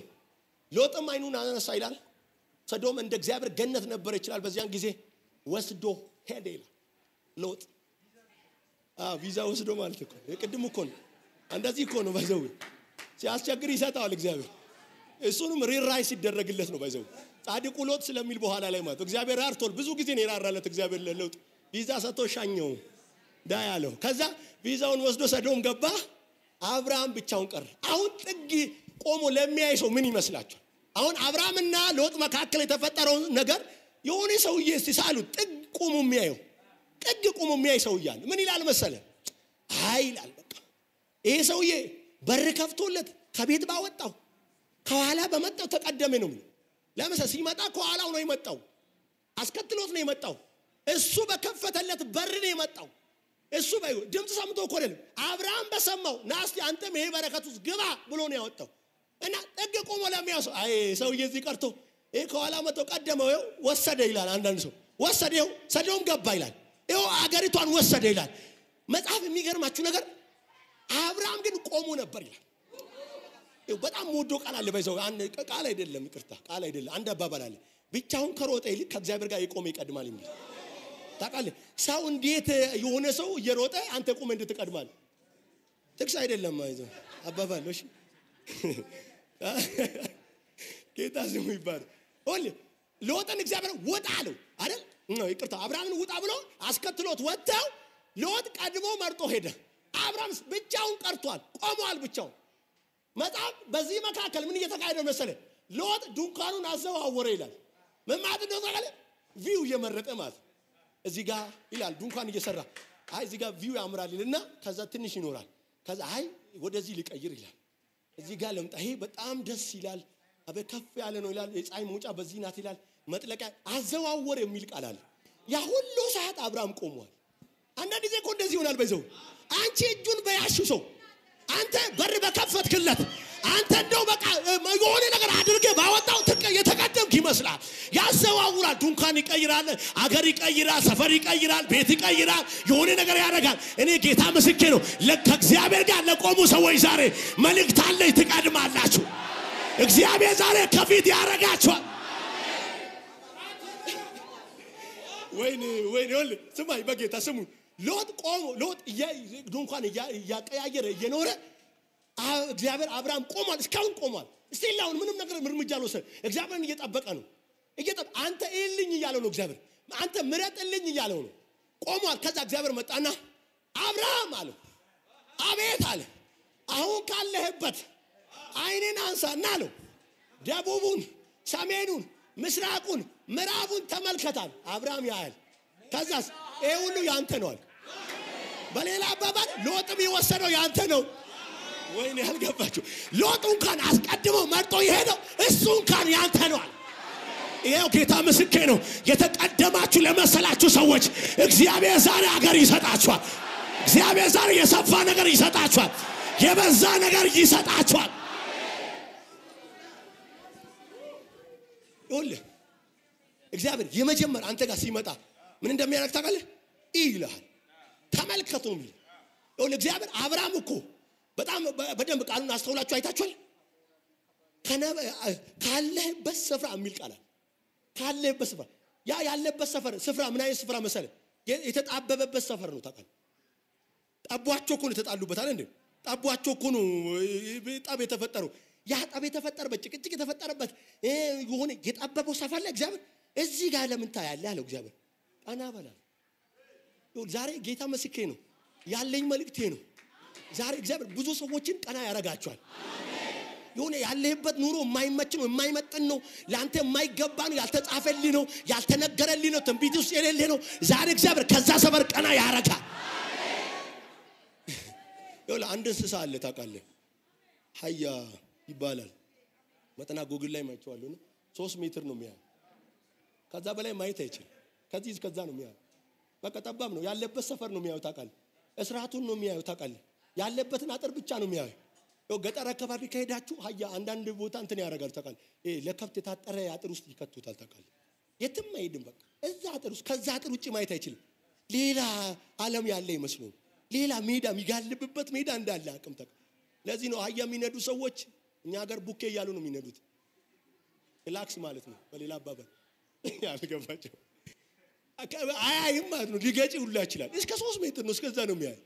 ሎጥም አይኑን አነሳ ይላል ሰዶም እንደ እግዚአብሔር ገነት ነበር ይችላል በዚያን ጊዜ ወስዶ ሄደ ይላል ሎጥ ቪዛ ወስዶ ማለት እኮ የቅድም እኮ ነው እንደዚህ እኮ ነው ባይዘው ሲያስቸግር ይሰጣል እግዚአብሔር እሱንም ሪራይስ ይደረግለት ነው ባይዘው ጻድቁ ሎጥ ስለሚል በኋላ ላይ ማለት እግዚአብሔር አርቶል ብዙ ጊዜ ነው ያራራለት እግዚአብሔር ለሎጥ ቪዛ ሰጥቶ ሻኘው ዳያለው ከዛ ቪዛውን ወስዶ ሰዶም ገባ አብርሃም ብቻውን ቀረ አሁን ጥግ ቆሞ ለሚያይ ሰው ምን ይመስላችኋል አሁን አብርሃምና ሎጥ መካከል የተፈጠረው ነገር የሆነ ሰውዬ ሲሳሉ ጥግ ቆሞ የሚያይ ሰው ይላል ምን ይላል መሰለ አይ ይላል በቃ ይሄ ሰውዬ በር ከፍቶለት ከቤት ባወጣው ከኋላ በመጣው ተቀደመ ነው ለምሳሌ ሲመጣ ከኋላው ነው የመጣው አስከትሎት ነው የመጣው እሱ በከፈተለት በር ነው የመጣው እሱ ድምጽ ሰምቶ እኮ አይደለም አብርሃም በሰማው ናስቲ አንተም ይሄ በረከት ውስጥ ግባ ብሎ ነው ያወጣው እና ጥግ ቆሞ ለሚያስ አይ ሰውዬ እዚህ ቀርቶ ይሄ ከኋላ መጥቶ ቀደመው ወሰደ ይላል አንዳንድ ሰው ወሰደው ሰዶም ገባ ይላል ይሄው አገሪቷን ወሰደ ይላል መጽሐፍ የሚገርማችሁ ነገር አብርሃም ግን ቆሞ ነበር ይላል በጣም ወዶ ቃል አለ ባይዘው ቃል አይደለም ይቅርታ ቃል አይደለም አንድ አባባል አለ ብቻውን ከሮጠ ይልቅ ከእግዚአብሔር ጋር የቆመ ይቀድማል የሚል ታውቃለህ ሰው እንዴት የሆነ ሰው እየሮጠ አንተ ቆመ እንድትቀድማል ጥቅስ አይደለም ባይዘው አባባል እሺ ጌታ ስሙ ይባረክ ሁሉ ሎጥን እግዚአብሔር ወጣ አለው አይደል ነው ይቅርታ አብርሃምን ወጣ ብሎ አስከትሎት ወጣው ሎጥ ቀድሞ መርጦ ሄደ አብርሃም ብቻውን ቀርቷል ቆሟል ብቻውን መጣብ በዚህ መካከል ምን እየተካሄደ መሰለ ሎጥ ድንኳኑን አዘዋወረ ይላል ምን ማለት ነው ታውቃለ ቪው እየመረጠ ማለት እዚህ ጋር ይላል ድንኳን እየሰራ አይ እዚህ ጋር ቪው ያምራልና ከዛ ትንሽ ይኖራል ከዛ አይ ወደዚህ ሊቀይር ይላል እዚህ ጋር ለምጣ ይሄ በጣም ደስ ይላል አበከፍ ያለ ነው ይላል የፀሐይ መውጫ በዚህ ናት ይላል መጥለቂያ አዘዋወረ የሚል ቃል አለ ያ ሁሉ ሰዓት አብርሃም ቆሟል አንዳንድ ጊዜ እኮ እንደዚህ ይሆናል በዘው አንቺ እጁን በያሹ ሰው አንተ በር በከፈትክለት አንተ እንደው በቃ የሆነ ነገር አድርገ ባወጣው የተቀደምክ ይመስላል ያዘዋውራል ድንኳን ይቀይራል አገር ይቀይራል ሰፈር ይቀይራል ቤት ይቀይራል የሆነ ነገር ያደርጋል እኔ ጌታ ምስክሬ ነው ለእግዚአብሔር ጋር ለቆሙ ሰዎች ዛሬ መልእክት አለ ትቀድማላችሁ እግዚአብሔር ዛሬ ከፊት ያረጋችኋል ወይኔ ስማይ በጌታ ስሙ ሎጥ ቆሞ ሎጥ ድንኳን ያቀያየረ እየኖረ እግዚአብሔር አብርሃም ቆሟል እስካሁን ቆሟል እስቲላውን ምንም ነገር እርምጃ አልወሰደ እግዚአብሔርን እየጠበቀ ነው አንተ እልኝ እያለው ነው እግዚአብሔር አንተ ምረጥልኝ እያለው ነው ቆሟል ከዛ እግዚአብሔር መጣና አብርሃም አለው አቤት አለ አሁን ካለህበት አይኔን አንሳና አለው ደቡቡን ሰሜኑን ምስራቁን ምዕራቡን ተመልከታል አብርሃም ያያል ከዛስ ይሄ ሁሉ ያንተ ነው አለ በሌላ አባባል ሎጥም የወሰደው ያንተ ነው ወይኔ ያልገባችሁ ሎጥ እንኳን አስቀድሞ መርጦ ይሄደው እሱ እንኳን ያንተ ነው አለ ይሄው ጌታ ምስክሬ ነው። የተቀደማችሁ ለመሰላችሁ ሰዎች እግዚአብሔር ዛሬ አገር ይሰጣችኋል። እግዚአብሔር ዛሬ የሰፋ ነገር ይሰጣችኋል። የበዛ ነገር ይሰጣችኋል። ይኸውልህ እግዚአብሔር የመጀመሪያ አንተ ጋር ሲመጣ ምን እንደሚያደርግ ታውቃለህ? ይልሃል ተመልከቱ ነው የሚል። ይኸውልህ እግዚአብሔር አብርሃም እኮ በጣም በደንብ ቃሉን አስተውላችሁ አይታችኋል። ካለህበት ስፍራ የሚል ቃል አለ። ካለህበት ስፍራ ያ ያለበት ስፍራ ምን አይነት ስፍራ መሰለህ? የተጣበበበት ሰፈር ነው። ታውቃለህ ጠቧቸው እኮ ነው የተጣሉበት አይደል እንዴ? ጠቧቸው እኮ ነው ጠብ የተፈጠረው። ያ ጠብ የተፈጠረበት ጭቅጭቅ የተፈጠረበት የሆነ የጠበበው ሰፈር ላይ እግዚአብሔር እዚህ ጋር ለምን ታያለህ አለው እግዚአብሔር። ቀና በላ ዛሬ ጌታ ምስክሬ ነው ያለኝ መልእክቴ ነው። ዛሬ እግዚአብሔር ብዙ ሰዎችን ቀና ያረጋቸዋል። የሆነ ያለህበት ኑሮ የማይመች ነው፣ የማይመጥን ነው፣ ላንተ የማይገባ ነው፣ ያልተጻፈልህ ነው፣ ያልተነገረልህ ነው፣ ትንቢት ውስጥ የሌለህ ነው። ዛሬ እግዚአብሔር ከዛ ሰፈር ቀና ያረጋል። ይኸውልህ አንድ እንስሳ አለ ታውቃለህ? ሀያ ይባላል። መጠና ጎግል ላይ ማይቻለሁ ነው 3 ሜትር ነው የሚያየው። ከዛ በላይ ማየት አይችልም። ከዚህ እስከዛ ነው የሚያየው። በቃ ጠባብ ነው ያለበት ሰፈር ነው የሚያየው ታውቃለህ? እስራቱን ነው የሚያየው ታውቃለህ? ያለበትን አጥር ብቻ ነው የሚያየው። ገጠር አካባቢ ከሄዳችሁ ሀያ አንዳንድ ቦታ እንትን ያረጋል ታውቃለህ? ለከብት የታጠረ አጥር ውስጥ ይከቱታል ታውቃለህ? የትም አይሄድም። በቃ እዛ አጥር ውስጥ ከዛ አጥር ውጪ ማየት አይችልም። ሌላ ዓለም ያለ ይመስለው ሌላ ሜዳ የሚጋልብበት ሜዳ እንዳለ አቅም ታውቃለህ? ለዚህ ነው አህያ የሚነዱ ሰዎች እኛ ሀገር ቡኬ እያሉ ነው የሚነዱት። ሪላክስ ማለት ነው በሌላ አባባል ያልገባቸው አያይም ማለት ነው። ሊገጭ ሁሉ ይችላል። እስከ 3 ሜትር ነው እስከዛ ነው የሚያይ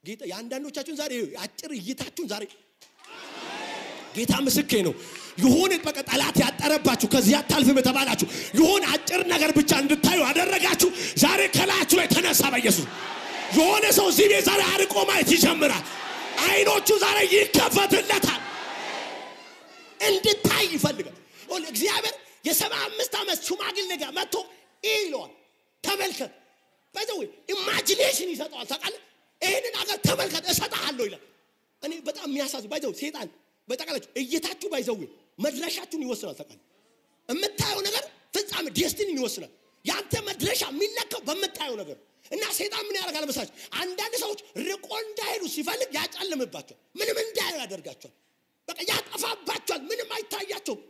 ጌታ። ያንዳንዶቻችሁን ዛሬ አጭር እይታችሁን ዛሬ ጌታ ምስክሬ ነው የሆነ በቃ ጠላት ያጠረባችሁ ከዚህ አታልፍም የተባላችሁ የሆነ አጭር ነገር ብቻ እንድታዩ አደረጋችሁ። ዛሬ ከላያችሁ ላይ ተነሳ በኢየሱስ። የሆነ ሰው እዚህ ቤት ዛሬ አርቆ ማየት ይጀምራል። አይኖቹ ዛሬ ይከፈትለታል። እንድታይ ይፈልጋል። እግዚአብሔር የ75 ዓመት ሽማግሌ ጋር መጥቶ ይለዋል ተመልከት። በዛው ኢማጂኔሽን ይሰጣል ታውቃለህ? ይሄንን አገር ተመልከት እሰጣለሁ ይላል። እኔ በጣም የሚያሳዝን ባይዘው ሰይጣን በጠቃላችሁ እየታችሁ ባይዘው መድረሻችሁን ይወስናል ታውቃለህ? የምታየው ነገር ፍጻሜ ዴስቲኒን ይወስናል። ያንተ መድረሻ የሚለካው በምታየው ነገር እና ሰይጣን ምን ያደርጋል መሰላችሁ? አንዳንድ ሰዎች ርቆ እንዳይሄዱ ሲፈልግ ያጨልምባቸዋል። ምንም እንዳይሄዱ ያደርጋቸዋል። በቃ ያጠፋባቸዋል። ምንም አይታያቸውም።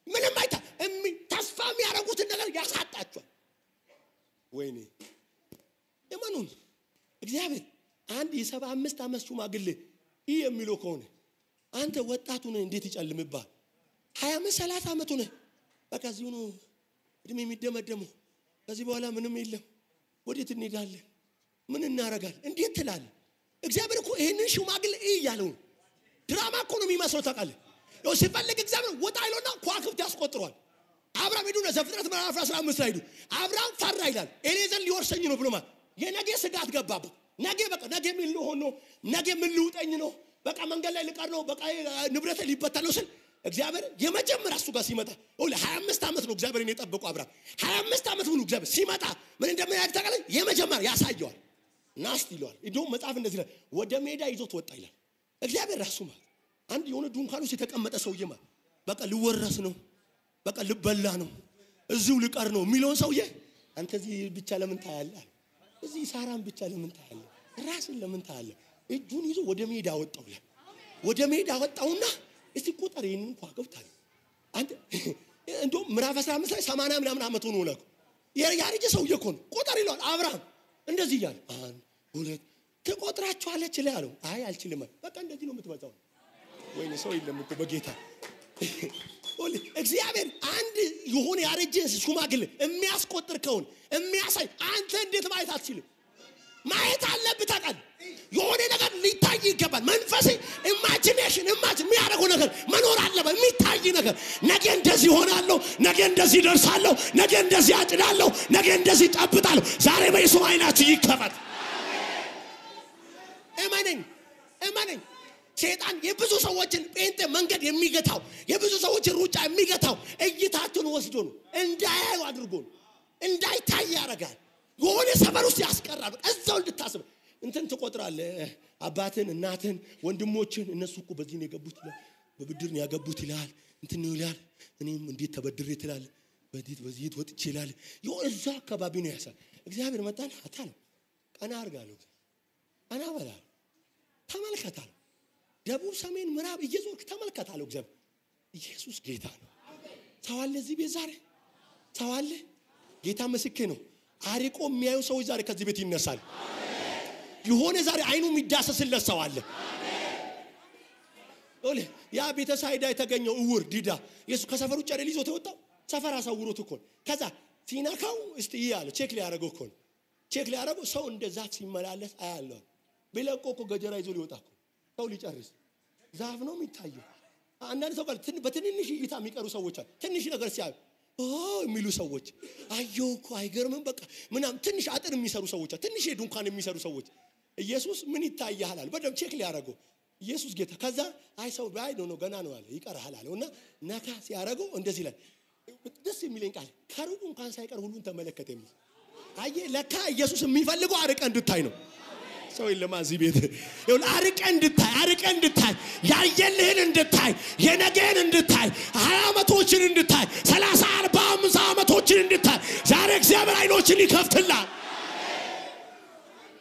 ምንም ተስፋ የሚያደርጉትን ነገር ያሳጣቸዋል። ወይኔ የማኑን እግዚአብሔር አንድ የ75 ዓመት ሽማግሌ ይሄ የሚለው ከሆነ አንተ ወጣቱ ነህ እንዴት ይጨልምባል? 20 30 ዓመቱ ነህ። በቃ እዚሁ ነው እድሜ የሚደመደመው። ከዚህ በኋላ ምንም የለም። ወዴት እንሄዳለን? ምን እናረጋለን? እንዴት ትላለህ? እግዚአብሔር እኮ ይሄንን ሽማግሌ እያለው ድራማ እኮ ነው የሚመስለው ታውቃለህ? ነው ሲፈልግ እግዚአብሔር ወጣ ይሎና ኳክብት ያስቆጥሯል። አብርሃም ሄዱና ዘፍጥረት ምዕራፍ 15 ላይ ሄዱ። አብርሃም ፈራ ይላል። ኤሌዘር ሊወርሰኝ ነው ብሎ ማለት የነገ ስጋት ገባበት። ነገ በቃ ነገ ምን ሊሆን ነው? ነገ ምን ሊውጠኝ ነው? በቃ መንገድ ላይ ልቀር ነው። በቃ ንብረቴ ሊበተን ነው ስል እግዚአብሔር የመጀመሪያ እሱ ጋር ሲመጣ 25 ዓመት ነው እግዚአብሔርን የጠበቀው አብርሃም። 25 ዓመት ሙሉ እግዚአብሔር ሲመጣ ምን እንደሚያደርግ ታውቃለህ? የመጀመሪያ ያሳየዋል። ናስት ይለዋል። እንደውም መጽሐፍ እንደዚህ ይላል፣ ወደ ሜዳ ይዞት ወጣ ይላል። እግዚአብሔር ራሱ ማለት አንድ የሆነ ድንኳን ውስጥ የተቀመጠ ሰውዬ ማለት በቃ ልወረስ ነው፣ በቃ ልበላ ነው፣ እዚሁ ልቀር ነው የሚለውን ሰውዬ አንተ እዚህ ብቻ ለምን ታያለህ? እዚህ ሳራን ብቻ ለምን ታያለህ? ራስን ለምን ታያለህ? እጁን ይዞ ወደ ሜዳ ወጣው ይላል። ወደ ሜዳ ወጣውና እስቲ ቁጥር ይሄንን እንኳን ገብታል አንተ እንደውም ምዕራፍ 15 ላይ 80 ምናምን ዓመት ሆኖ ነው ያረጀ ሰውዬ እኮ ነው። ቁጥር ይሏል አብርሃም እንደዚህ ይላል 1 2 ትቆጥራቸዋለች ላይ አለው። አይ አልችልም። በቃ እንደዚህ ነው የምትበዛው። ወይኔ ሰው የለም እኮ በጌታ እግዚአብሔር አንድ የሆነ ያረጀ ሽማግሌ የሚያስቆጥር ከሆነ የሚያሳይ አንተ እንዴት ማየት አትችልም? ማየት አለብህ ታውቃለህ? የሆነ ነገር ሊታይ ይገባል። መንፈሴ ኢማጂኔሽን የሚያደርገው ነገር መኖር አለበት። የሚታይ ነገር ነገ እንደዚህ ሆናለሁ፣ ነገ እንደዚህ ደርሳለሁ፣ ነገ እንደዚህ አጭዳለሁ፣ ነገ እንደዚህ ጠብጣለሁ። ዛሬ በኢየሱስ አይናችሁ ይከፈት። እመነኝ ሰይጣን የብዙ ሰዎችን ጴንጤ መንገድ የሚገታው የብዙ ሰዎችን ሩጫ የሚገታው እይታቸውን ወስዶ ነው፣ እንዳያዩ አድርጎ ነው፣ እንዳይታይ ያደርጋል። የሆነ ሰፈር ውስጥ ያስቀራል። እዛው እንድታስብ እንትን ትቆጥራለህ። አባትን፣ እናትን፣ ወንድሞችን እነሱ እኮ በዚህ ነው የገቡት ይላል፣ በብድር ነው ያገቡት ይላል፣ እንትን ነው ይላል እኔም እንዴት ተበድሬ ትላለህ በዚህ ወጥቼ ይላል እዛ አካባቢ ነው ያሳል እግዚአብሔር መጣን አታለው ቀና አርጋለሁ አና በላ ተመልከታል ደቡብ ሰሜን ምዕራብ እየዞርክ ተመልከታለሁ እግዚአብሔር ኢየሱስ ጌታ ነው ታዋለ እዚህ ቤት ዛሬ ታዋለ ጌታ መስክሬ ነው አሪቆ የሚያዩ ሰዎች ዛሬ ከዚህ ቤት ይነሳል የሆነ ዛሬ አይኑ የሚዳሰስለት ሰው አለ ኦሌ ያ ቤተሳይዳ የተገኘው እውር ዲዳ ኢየሱስ ከሰፈሩ ጨረል ይዞት ወጣው ሰፈር አሳውሮት እኮ ከዛ ሲናካው እስቲ ይያለ ቼክ ሊያረጋው እኮ ቼክ ሊያረጋው ሰው እንደዛ ሲመላለስ አያለው በለቆ እኮ ገጀራ ይዞ ሊወጣ እኮ ሰው ሊጨርስ ዛፍ ነው የሚታየው አንዳንድ ሰው በትንንሽ እይታ የሚቀሩ ሰዎች አሉ ትንሽ ነገር ሲያዩ የሚሉ ሰዎች አየው እኮ አይገርምም በቃ ምናም ትንሽ አጥር የሚሰሩ ሰዎች ትንሽ ዱንካን የሚሰሩ ሰዎች ኢየሱስ ምን ይታያል በደም ቼክ ሊያረጋው ኢየሱስ ጌታ ከዛ አይ ሰው ባይ ነው ገና ነው አለ ይቀርሃል አለውና ነካ ሲያረጋው እንደዚህ ላይ ደስ የሚለኝ ቃል ከሩቁ እንኳን ሳይቀር ሁሉን ተመለከተ የሚል አየ ለካ ኢየሱስ የሚፈልገው አርቀ እንድታይ ነው ሰው ይለማዚ ቤት ይሁን አርቀ እንድታይ ያየልህን እንድታይ የነገን እንድታይ 20 አመቶችን እንድታይ 30 40 50 አመቶችን እንድታይ ዛሬ እግዚአብሔር አይኖችን ይከፍትልሃል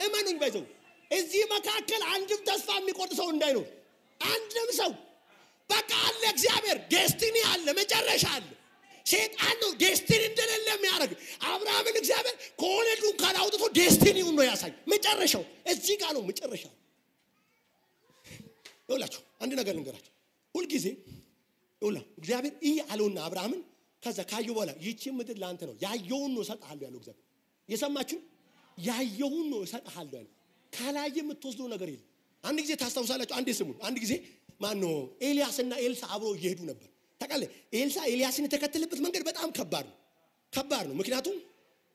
እመኑኝ ባይዘው እዚህ መካከል አንድም ተስፋ የሚቆርጥ ሰው እንዳይኖር አንድም ሰው በቃ አለ እግዚአብሔር ዴስቲኒ አለ መጨረሻ አለ ሴጣን ነው ዴስቲኒ እንደሌለ የሚያደርግ አብርሃምን እግዚአብሔር ከወለዱ እንኳን አውጥቶ ዴስቲኒውን ነው ያሳይ መጨረሻው እዚህ ጋር ነው መጨረሻው ይውላችሁ አንድ ነገር ልንገራችሁ ሁሉ ጊዜ ይውላ እግዚአብሔር አለውና አብርሃምን ከዛ ካዩ በኋላ ይቺ ምድር ላንተ ነው ያየውን ነው ሰጣለሁ ያለው እግዚአብሔር የሰማችሁ ያየውን ነው ሰጣለሁ ያለው ካላየ የምትወስደው ነገር የለም አንድ ጊዜ ታስታውሳላችሁ አንዴ ስሙን አንድ ጊዜ ማን ነው ኤልያስና ኤልሳ አብሮ እየሄዱ ነበር ታውቃለህ ኤልሳ ኤልያስን ተከተለበት መንገድ በጣም ከባድ ነው ምክንያቱም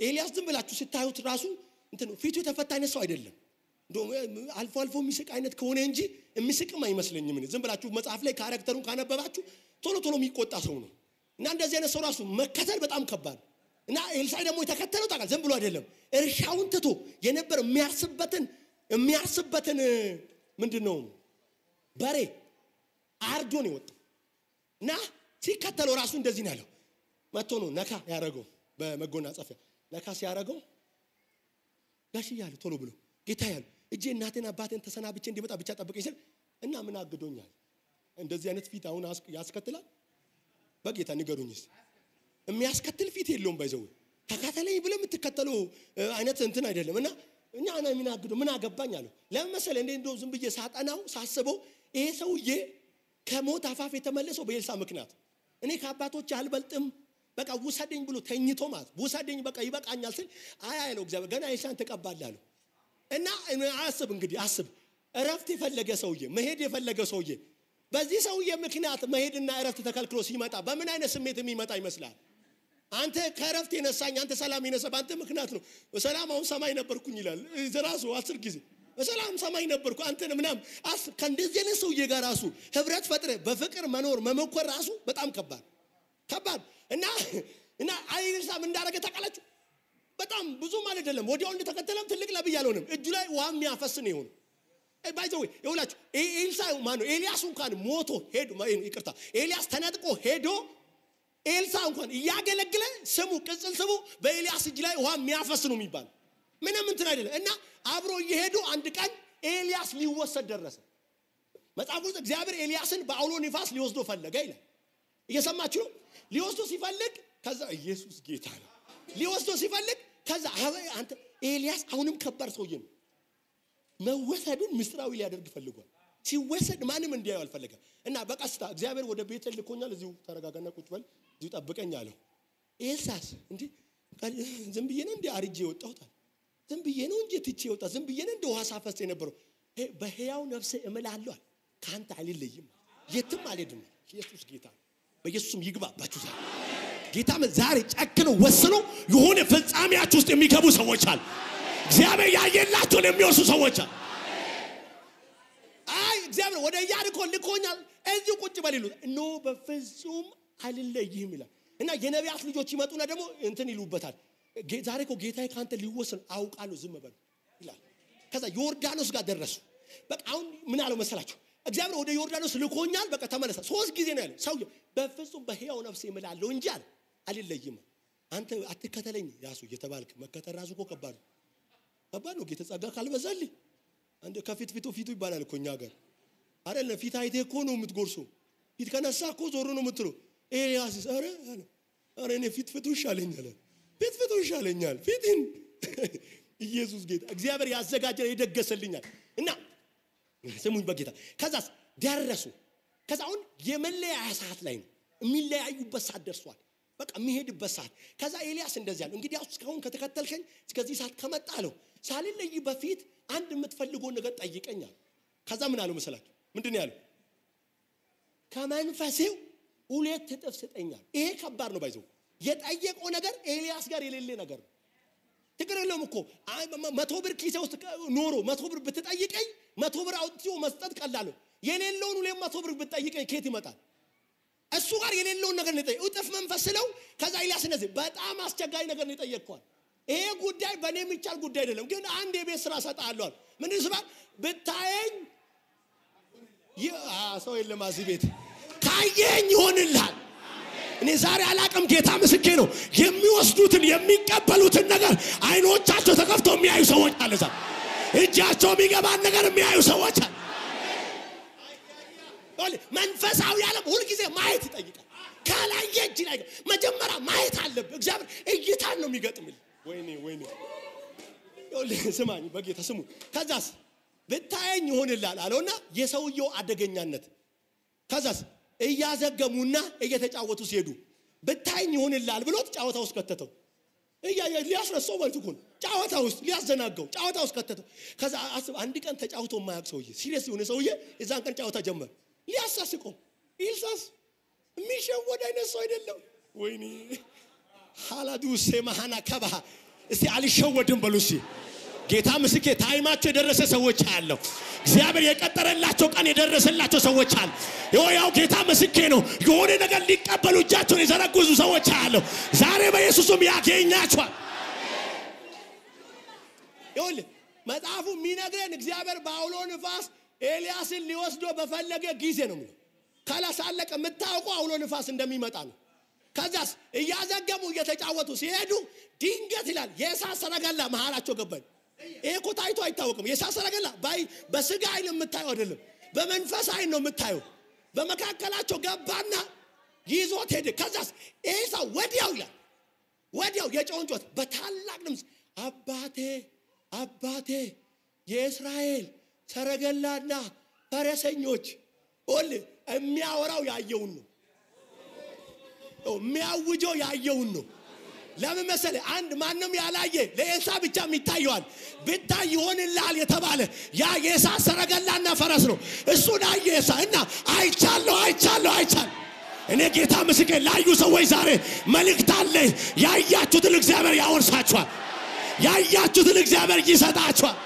ኤልያስ ዝም ብላችሁ ስታዩት ራሱ እንትን ፊቱ የተፈታ አይነት ሰው አይደለም አልፎ የሚስቅ አይነት ከሆነ እንጂ የሚስቅም አይመስለኝም ዝም ብላችሁ መጽሐፍ ላይ ካራክተሩን ካነበባችሁ ቶሎ የሚቆጣ ሰው ነው እና እንደዚህ አይነት ሰው ራሱ መከተል በጣም ከባድ እና ኤልሳ ደግሞ የተከተለው ታውቃለህ ዝም ብሎ አይደለም እርሻውን ትቶ የነበር የሚያርስበትን ምንድነው በሬ አርዶ ነው የወጣው እና ሲከተለው ራሱ እንደዚህ ነው ያለው መጥቶ ነው ነካ ያረጋው በመጎናጸፊያ ነካ ሲያረጋው ጋሽ ያለ ቶሎ ብሎ ጌታ ያለ እጄ እናቴን አባቴን ተሰናብቼ እንዲመጣ ብቻ ጠብቀኝ ሲል እና ምን አግዶኛል እንደዚህ አይነት ፊት አሁን ያስከትላል በጌታ ንገሩኝስ የሚያስከትል ፊት የለውም ባይዘው ተከተለኝ ብለ የምትከተለው አይነት እንትን አይደለም እና እኛ ምን አግዶ ምን አገባኝ አለው ለምን መሰለ እንደው ዝም ብዬ ሳጠናው ሳስበው ይሄ ሰውዬ ከሞት አፋፍ የተመለሰው በኤልሳ ምክንያት እኔ ከአባቶች አልበልጥም በቃ ውሰደኝ ብሎ ተኝቶ ማለት ውሰደኝ በቃ ይበቃኛል ሲል አያለው እግዚአብሔር ገና ኤልሳን ተቀባላለሁ እና አስብ እረፍት የፈለገ ሰውዬ መሄድ የፈለገ ሰውዬ በዚህ ሰውዬ ምክንያት መሄድና እረፍት ተከልክሎ ሲመጣ በምን አይነት ስሜት የሚመጣ ይመስላል አንተ ከእረፍት የነሳኝ አንተ ሰላም የነሳ አንተ ምክንያት ነው ሰላም አሁን ሰማይ ነበርኩኝ ይላል ዘራሱ 10 ጊዜ በሰላም ሰማይ ነበርኩ አንተን ምናም ከእንደዚህ አይነት ሰውዬ ጋር ራሱ ህብረት ፈጥረ በፍቅር መኖር መመኮር ራሱ በጣም ከባድ እና አይልሳ ምን እንዳረገ ታውቃላችሁ በጣም ብዙ ማለት አይደለም ወዲያው እንደተከተለም ትልቅ ለብ ያለውንም እጁ ላይ ውሃም ያፈስን ይሁን ባይዘው ይውላችሁ ኤልሳ ማን ነው ኤልያስ እንኳን ሞቶ ሄዶ ይቅርታ ኤልያስ ተነጥቆ ሄዶ ኤልሳ እንኳን ያገለግለ ስሙ ቅጽል ስሙ በኤልያስ እጅ ላይ ውሃ የሚያፈስ ነው የሚባል ምንም እንትን አይደለም እና አብሮ እየሄዱ አንድ ቀን ኤልያስ ሊወሰድ ደረሰ መጽሐፉ እግዚአብሔር ኤልያስን በአውሎ ንፋስ ሊወስዶ ፈለገ ይላል እየሰማችሁ ነው ሊወስዶ ሲፈልግ ከዛ ኢየሱስ ጌታ ነው ሊወስዶ ሲፈልግ ከዛ አንተ ኤልያስ አሁንም ከባድ ሰውዬ ነው መወሰዱን ምስራዊ ሊያደርግ ፈልጓል ሲወሰድ ማንም እንዲያዩ አልፈለገም እና በቀስታ እግዚአብሔር ወደ ቤት ልኮኛል እዚሁ ተረጋጋና ቁጭ በል እዚሁ ጠብቀኝ አለው ኤልሳስ እንዴ ዝም ብዬ ነው እንደ አርጄ ወጣሁታል ዝም ብዬ ነው እንጂ ትቼ ወጣ ዝም ብዬ ነው እንደ ውሃ ሳፈስ የነበረው በህያው ነፍሴ እምላለሁ ካንተ አልለይም የትም አልሄድም ኢየሱስ ጌታ በኢየሱስም ይግባባችሁ ጌታ ዛሬ ጨክነው ወስነው የሆነ ፍጻሜያችሁ ውስጥ የሚገቡ ሰዎች አሉ እግዚአብሔር ያየላችሁን የሚወርሱ ሰዎች አሉ አይ እግዚአብሔር ወደ ኢያሪኮ ልኮኛል እዚሁ ቁጭ በል ይሉት ኖ በፍጹም አልለይም ይላል እና የነቢያት ልጆች ይመጡና ደግሞ እንትን ይሉበታል ዛሬ እኮ ጌታዬ ካንተ ሊወሰን አውቃለሁ ዝም በል ይላል ከዛ ዮርዳኖስ ጋር ደረሱ በቃ አሁን ምን አለው መሰላችሁ እግዚአብሔር ወደ ዮርዳኖስ ልኮኛል በቃ ተመለሰ 3 ጊዜ ነው ያለው ሰው በፍጹም በህያው ነፍሴ እምላለሁ እንጂ አልለይም አንተ አትከተለኝ ያሱ እየተባልክ መከተል ራሱ እኮ ከባድ ነው ጌታ ጸጋ ካልበዛልኝ አንተ ከፊት ፊቱ ይባላል እኮ እኛ ጋር አይደለ ፊት አይቴ እኮ ነው የምትጎርሱ ፊት ከነሳ እኮ ዞሩ ነው የምትለው ኤልያስ አረ እኔ ፊት ይሻለኛል ፊትን ኢየሱስ ጌታ እግዚአብሔር ያዘጋጀው ይደገሰልኛል እና ስሙኝ በጌታ ከዛስ ደረሱ ከዛውን የመለያ ሰዓት ላይ ነው የሚለያዩበት ሰዓት ደርሷል በቃ የሚሄድበት ሰዓት ከዛ ኤልያስ እንደዚህ ያለው እንግዲህ እስካሁን ከተከተልከኝ እስከዚህ ሰዓት ከመጣለው ሳልለይ በፊት አንድ የምትፈልገው ነገር ጠይቀኛል ከዛ ምን አለው መሰላችሁ ምንድነው ያለው ከመንፈሴው 2 እጥፍ ስጠኛል ይሄ ከባድ ነው ባይዘው የጠየቀው ነገር ኤልያስ ጋር የሌለ ነገር ነው ትግረለም እኮ 100 ብር ኪሴ ውስጥ ኖሮ 100 ብር ብትጠይቀኝ 100 ብር አውጥቶ መስጠት ቀላል ነው የሌለውን 200 ብር ብትጠይቀኝ ከየት ይመጣል እሱ ጋር የሌለውን ነገር ነው የጠየቀው እጥፍ መንፈስ ስለው ከዛ ኤልያስ እንደዚህ በጣም አስቸጋሪ ነገር ነው የጠየቀው ይሄ ጉዳይ በኔ የሚቻል ጉዳይ አይደለም ግን አንድ የቤት ስራ ሰጣለሁ ምን ይስባል ብታየኝ ሰው የለም እዚህ ቤት ካየኝ ይሆንልሃል እኔ ዛሬ አላቅም ጌታ ምስክሬ ነው የሚወስዱትን የሚቀበሉትን ነገር አይኖቻቸው ተከፍተው የሚያዩ ሰዎች አለዛ እጃቸው የሚገባን ነገር የሚያዩ ሰዎች አለ መንፈሳዊ ዓለም ሁሉ ጊዜ ማየት ይጠይቃል ካላየ እጅ ላይ መጀመሪያ ማየት አለበት እግዚአብሔር እይታን ነው የሚገጥምልህ ወይኔ ስማኝ በጌታ ስሙ ከዛስ ብታየኝ ይሆንልሃል አለውና የሰውየው አደገኛነት ከዛስ እያዘገሙና እየተጫወቱ ሲሄዱ ብታየኝ ይሆንልሃል ብሎ ጫወታ ውስጥ ከተተው ሊያስረሳው ማለት እኮ ጫወታ ውስጥ ሊያዘናጋው ጫወታ ውስጥ ከተተው ከዛ አስብ አንድ ቀን ተጫውቶ የማያውቅ ሰውዬ ሲሪየስ የሆነ ሰውዬ እዛን ቀን ጫወታ ጀመረ ሊያሳስቀው ኢልሳስ የሚሸወድ አይነት ሰው አይደለም ወይኔ ሐላዱ ሰማሃና ከባ እስቲ አልሸወድም በሉሲ ጌታ ምስክሬ ታይማቸው የደረሰ ሰዎች አለው እግዚአብሔር የቀጠረላቸው ቀን የደረሰላቸው ሰዎች አሉ ያው ጌታ ምስክሬ ነው የሆነ ነገር ሊቀበሉ እጃቸውን የዘረጉዙ ሰዎች አሉ ዛሬ በኢየሱስም ያገኛቸዋል ይሁን መጽሐፉ የሚነግረን እግዚአብሔር ባውሎ ንፋስ ኤልያስን ሊወስዶ በፈለገ ጊዜ ነው ካላሳለቀ መታወቁ አውሎ ንፋስ እንደሚመጣ ነው ከዛስ እያዘገሙ እየተጫወቱ ሲሄዱ ድንገት ይላል የእሳት ሰረገላ መሃላቸው ገባኝ እኮ ታይቶ አይታወቅም የእሳት ሰረገላ በስጋ አይን የምታየው አይደለም በመንፈስ አይን ነው የምታየው በመካከላቸው ገባና ይዞት ሄደ ከዛስ ኤሳ ወዲያው የጮንጆት በታላቅ ድምጽ አባቴ የእስራኤል ሰረገላና ፈረሰኞች ሁሉ የሚያወራው ያየውን ነው የሚያውጀው ያየውን ነው ለምን መሰለ አንድ ማንንም ያላየ ለኤሳ ብቻ የሚታየዋል ብታይ ይሆንልሃል የተባለ ያ የእሳት ሰረገላና ፈረስ ነው እሱን አየ ኤሳ እና አይቻለሁ እኔ ጌታ ምስክሬ ላዩ ሰዎች ዛሬ መልእክት አለ ያያችሁትን እግዚአብሔር ያወርሳችኋል ያያችሁትን እግዚአብሔር ይሰጣችኋል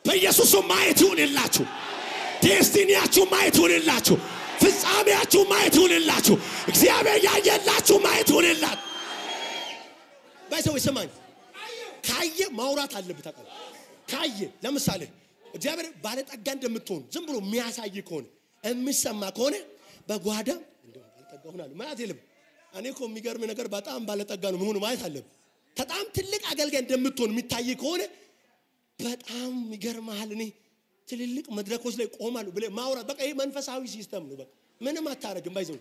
በኢየሱስ ማየት ይሁንላችሁ ዴስቲኒያችሁ ማየት ይሁንላችሁ ፍጻሜያችሁ ማየት ይሁንላችሁ እግዚአብሔር ያየላችሁ ማየት ይሁንላችሁ ባይሰው ይሰማኝ ካየ ማውራት አለበት ታውቃለህ ካየ ለምሳሌ እግዚአብሔር ባለጠጋ እንደምትሆን ዝም ብሎ የሚያሳይ ከሆነ የሚሰማ ከሆነ በጓዳ እንደው ባለጠጋ ሆናለሁ ማለት የለም እኔ እኮ የሚገርም ነገር በጣም ባለጠጋ ነው መሆኑ ማለት አለበት በጣም ትልቅ አገልጋይ እንደምትሆን የሚታይ ከሆነ በጣም ይገርማል እኔ ትልልቅ መድረኮች ላይ ቆማለሁ ብለ ማውራት በቃ ይሄ መንፈሳዊ ሲስተም ነው በቃ ምንም አታረግም ባይዘው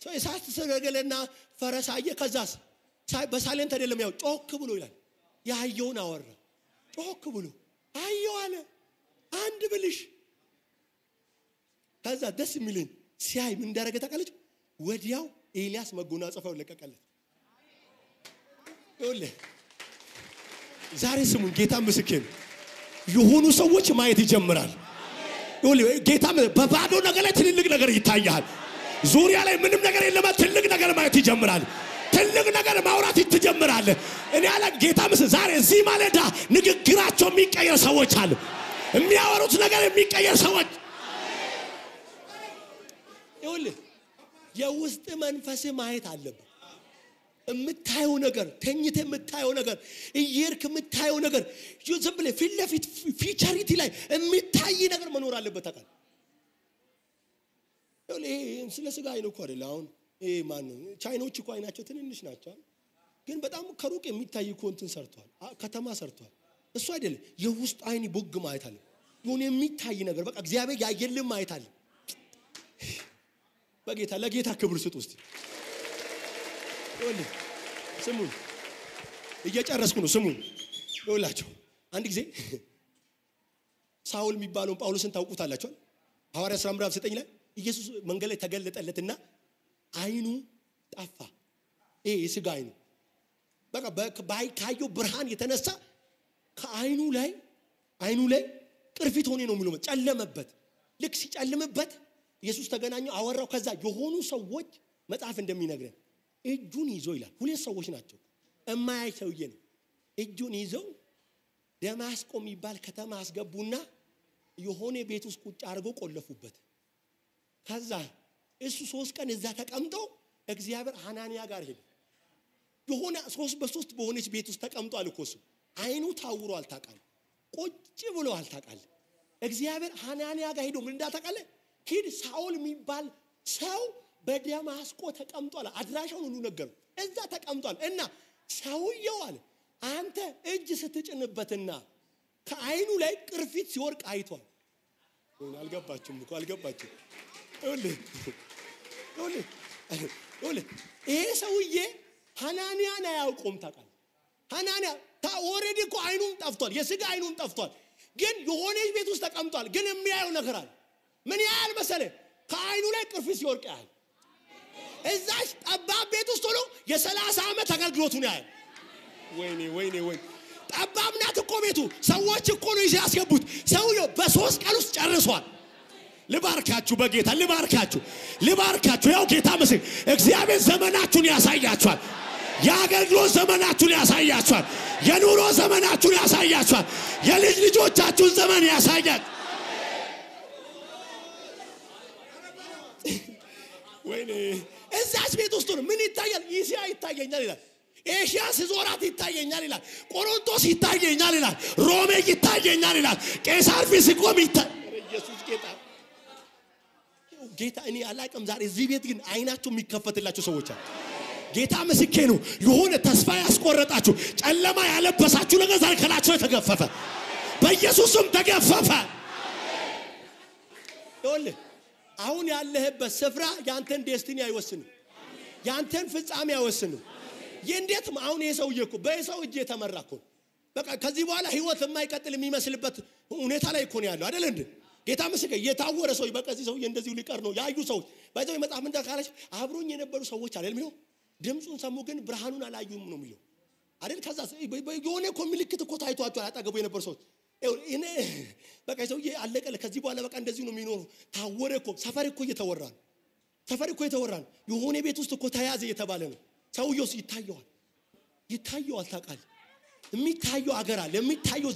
ሰው እሳት ሰረገለና ፈረሳየ ከዛስ በሳይለንት አይደለም ያው ጮክ ብሎ ይላል ያየውን አወራ ጮክ ብሎ አየው አለ አንድ ብልሽ ከዛ ደስ የሚለኝ ሲያይ ምን እንዳረገ ታውቃለች ወዲያው ኤልያስ መጎናጸፊያውን ለቀቀለት ይኸውልህ ዛሬ ስሙን ጌታ ምስክሬ የሆኑ ሰዎች ማየት ይጀምራል ይኸውልህ ጌታ በባዶ ነገር ላይ ትልልቅ ነገር ይታያል ዙሪያ ላይ ምንም ነገር የለም ትልቅ ነገር ማየት ይጀምራል ትልቅ ነገር ማውራት ይጀምራል እኔ አለ ጌታ ምስክሬ ዛሬ እዚህ ማለዳ ንግግራቸው የሚቀየር ሰዎች አሉ የሚያወሩት ነገር የሚቀየር ሰዎች ይኸውልህ የውስጥ መንፈስ ማየት አለበት የምታየው ነገር ተኝተ የምታየው ነገር እየርክ የምታየው ነገር ዝም ብለህ ፊት ለፊት ፊቸሪቲ ላይ የሚታይ ነገር መኖር አለበት አቃል ስለ ስጋ አይን እኮ አይደል አሁን ማን ነው ቻይኖች እኮ አይናቸው ትንንሽ ናቸው ግን በጣም ከሩቅ የሚታይ ኮንተንት ሰርቷል ከተማ ሰርቷል እሱ አይደለም የውስጥ አይን ቦግ ማየት አለ የሆነ የሚታይ ነገር በቃ እግዚአብሔር ያየልም ማየት አለ በጌታ ለጌታ ክብር ስጡ እስቲ ወልይ ስሙን እየጨረስኩ ነው ስሙን ይውላችሁ አንድ ጊዜ ሳውል የሚባለው ጳውሎስን ታውቁታላችሁ ሐዋርያ ሥራ ምዕራፍ 9 ላይ ኢየሱስ መንገድ ላይ ተገለጠለትና አይኑ ጠፋ የሥጋ አይኑ በቃ ካየው ብርሃን የተነሳ ከአይኑ ላይ ቅርፊት ሆነ ነው የሚለው ጨለመበት ልክ ሲጨልምበት ኢየሱስ ተገናኘው አወራው ከዛ የሆኑ ሰዎች መጽሐፍ እንደሚነግረን እጁን ይዞ ይላል ሁለት ሰዎች ናቸው እማያይ ሰውዬ ነው እጁን ይዘው ደማስቆ የሚባል ከተማ አስገቡና የሆነ ቤት ውስጥ ቁጭ አድርገው ቆለፉበት ከዛ እሱ 3 ቀን እዛ ተቀምጦ እግዚአብሔር ሐናንያ ጋር ሄደ የሆነ 3 በ3 በሆነች ቤት ውስጥ ተቀምጧል እኮ እሱ አይኑ ታውሯል ታውቃለህ ቁጭ ብሏል ታውቃለህ እግዚአብሔር ሐናንያ ጋር ሄዶ ምን እንዳታውቃለ ሂድ ሳውል የሚባል ሰው በደማስቆ ተቀምጧል አድራሻውን ሁሉ ነገር እዛ ተቀምጧል እና ሰውየው አለ አንተ እጅ ስትጭንበትና ከአይኑ ላይ ቅርፊት ሲወርቅ አይቷል አልገባችም እኮ አልገባችም ኦሌ ይሄ ሰውዬ ሐናንያን አያውቁም ታውቃለህ ሐናንያ ኦሬዲ እኮ አይኑም ጠፍቷል የሥጋ አይኑም ጠፍቷል ግን የሆነ ቤት ውስጥ ተቀምጧል ግን የሚያየው ነገር አለ ምን ያህል መሰለህ ከአይኑ ላይ ቅርፊት ሲወርቅ ያህል እዛች ጠባብ ቤት ውስጥ ሆኖ የ30 ዓመት አገልግሎቱን ያህል ወይኔ ጠባብ ናት እኮ ቤቱ ሰዎች እኮ ነው ያስገቡት ሰውየው በ3 ቀን ውስጥ ጨርሷል ልባርካችሁ በጌታ ልባርካችሁ ያው ጌታ መስል እግዚአብሔር ዘመናችሁን ያሳያችኋል የአገልግሎት ዘመናችሁን ያሳያችኋል የኑሮ ዘመናችሁን ያሳያችኋል የልጅ ልጆቻችሁን ዘመን ያሳያል ወይኔ እዛች ቤት ውስጥ ነው ምን ይታያል ኢሲያ ይታየኛል ይላል ኤሽያ ሲዞራት ይታየኛል ይላል ቆሮንቶስ ይታየኛል ይላል ሮሜ ይታየኛል ይላል ቄሳር ፊስቆም ኢየሱስ ጌታ እኔ አላቅም ዛሬ እዚህ ቤት ግን አይናችሁ የሚከፈትላችሁ ሰዎች አሉ ጌታ መስከረ ነው የሆነ ተስፋ ያስቆረጣችሁ ጨለማ ያለበሳችሁ ነገር ዛሬ ከላችሁ ተገፈፈ በኢየሱስም ተገፈፈ አሜን አሁን ያለህበት ስፍራ ያንተን ዴስቲኒ አይወስንም ያንተን ፍጻሜ አይወስንም የእንዴት አሁን የሰውዬ እኮ በሰው እጅ የተመራኮ በቃ ከዚህ በኋላ ህይወት የማይቀጥል የሚመስልበት ሁኔታ ላይ እኮ ነው ያለው አይደል እንዴ ጌታ መስከረ የታወረ ሰው በቀዚህ ሰው እንደዚሁ ሊቀር ነው ያዩ ሰው ባይዘው መጽሐፍ እንደካለች አብሮኝ የነበሩ ሰዎች አይደል ሚው ድምጹን ሰሙ ግን ብርሃኑን አላዩም ነው የሚለው አይደል ከዛ የሆነ እኮ ምልክት እኮ ታይቷቸዋል አጣገቡ የነበሩ ሰዎች እኔ በቃ ሰው ያለቀለ ከዚህ በኋላ በቃ እንደዚህ ነው የሚኖሩ ታወረ እኮ ሰፈር እኮ እየተወራ ነው የሆነ ቤት ውስጥ እኮ ተያዘ እየተባለ ነው ሰውየው ይታየዋል ታውቃለህ የሚታየው አገር አለ የሚታየው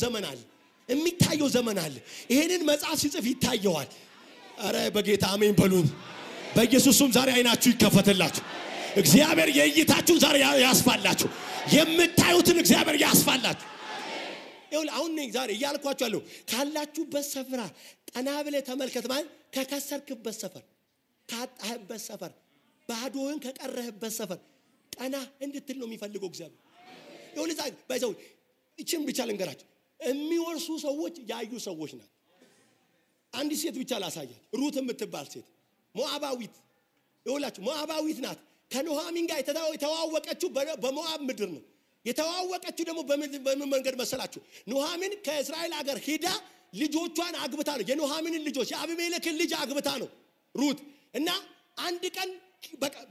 ዘመን አለ ይሄንን መጽሐፍ ሲጽፍ ይታየዋል አረ በጌታ አሜን በሉኝ በኢየሱስም ዛሬ አይናችሁ ይከፈትላችሁ እግዚአብሔር የእይታችሁን ዛሬ ያስፋላችሁ የምታዩትን እግዚአብሔር ያስፋላችሁ ይሁን አሁን ዛሬ እያልኳችሁ አለው ካላችሁበት ስፍራ ጠና ብለህ ተመልከት ማለት ከከሰርክበት ሰፈር ካጣህበት ሰፈር ባዶውን ከቀረህበት ሰፈር ጠና እንድትል ነው የሚፈልገው እግዚአብሔር ይሁን ዛሬ ባይዘው እቺን ብቻ ልንገራችሁ የሚወርሱ ሰዎች ያዩ ሰዎች ናቸው አንድ ሴት ብቻ ላሳያችሁ ሩት የምትባል ሴት ሞዓባዊት ይኸውላችሁ ሞዓባዊት ናት ከኖሃሚን ጋር የተዋወቀችው በሞዓብ ምድር ነው የተዋወቀችው ደግሞ በምን መንገድ መሰላችሁ ኖሃሚን ከእስራኤል ሀገር ሄዳ ልጆቿን አግብታ ነው የኖሃሚንን ልጆች የአቢሜሌክን ልጅ አግብታ ነው ሩት እና አንድ ቀን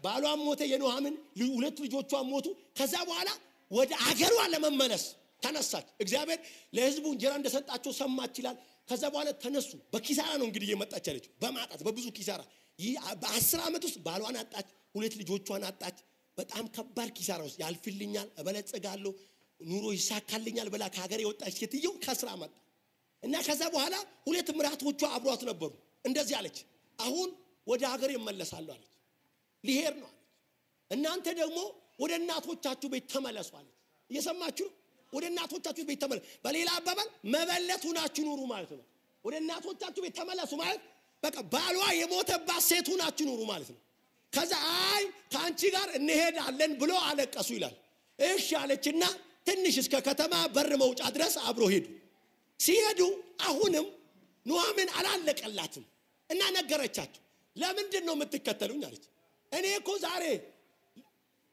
ባሏም ሞተ የኖሃሚን ሁለት ልጆቿን ሞቱ ከዛ በኋላ ወደ አገሯ ለመመለስ ተነሳች እግዚአብሔር ለሕዝቡ እንጀራ እንደሰጣቸው ሰማች ይላል ከዛ በኋላ ተነሱ በኪሳራ ነው እንግዲህ የመጣች ያለችው በማጣት በብዙ ኪሳራ በ10 ዓመት ውስጥ ባሏን አጣች ሁለት ልጆቿን አጣች በጣም ከባድ ኪሳራ ውስጥ ያልፍልኛል እበለጽጋለሁ ኑሮ ይሳካልኛል ብላ ከሀገር የወጣች ሴትየው ከስራ መጣ እና ከዛ በኋላ ሁለት ምራቶቿ አብሯት ነበሩ እንደዚህ አለች አሁን ወደ ሀገር ይመለሳሉ አለች ሊሄድ ነው አለች እናንተ ደግሞ ወደ እናቶቻችሁ ቤት ተመለሱ አለች። እየሰማችሁ ወደ እናቶቻችሁ ቤት ተመለሱ። በሌላ አባባል መበለት ሆናችሁ ኑሩ ማለት ነው። ወደ እናቶቻችሁ ቤት ተመለሱ ማለት በቃ ባሏ የሞተባት ሴት ሆናችሁ ኑሩ ማለት ነው። ከዛ አይ ካንቺ ጋር እንሄዳለን ብሎ አለቀሱ ይላል። እሺ አለችና ትንሽ እስከ ከተማ በር መውጫ ድረስ አብሮ ሄዱ። ሲሄዱ አሁንም ኑኃሚን አላለቀላትም እና ነገረቻቸው። ለምንድን ነው የምትከተሉኝ አለች። እኔ እኮ ዛሬ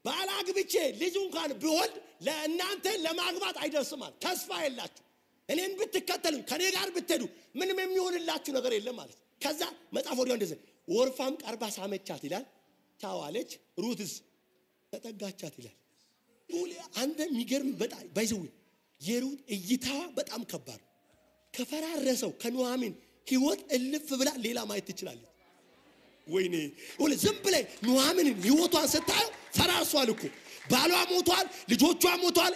ባላግብቼ ልጅ እንኳን ቢወልድ ለእናንተ ለማግባት አይደርስም ማለት ተስፋ የላችሁ። እኔን ብትከተሉኝ ከኔ ጋር ብትሄዱ ምንም የሚሆንላችሁ ነገር የለም ማለት። ከዛ መጽሐፍ ወዲያው እንደዚህ ወርፋም ቀርባ ሳመቻት ይላል። ቻው አለች። ሩትስ ተጠጋቻት ይላል። አንተ የሚገርም በጣም ባይዘው የሩት እይታዋ በጣም ከባድ። ከፈራረሰው ከኑኃሚን ህይወት እልፍ ብላ ሌላ ማየት ትችላለች። ወይኔ ዝም ብለ ኑኃሚን ህይወቷን ስታየው ፈራርሷል እኮ። ባሏ ሞቷል፣ ልጆቿ ሞቷል፣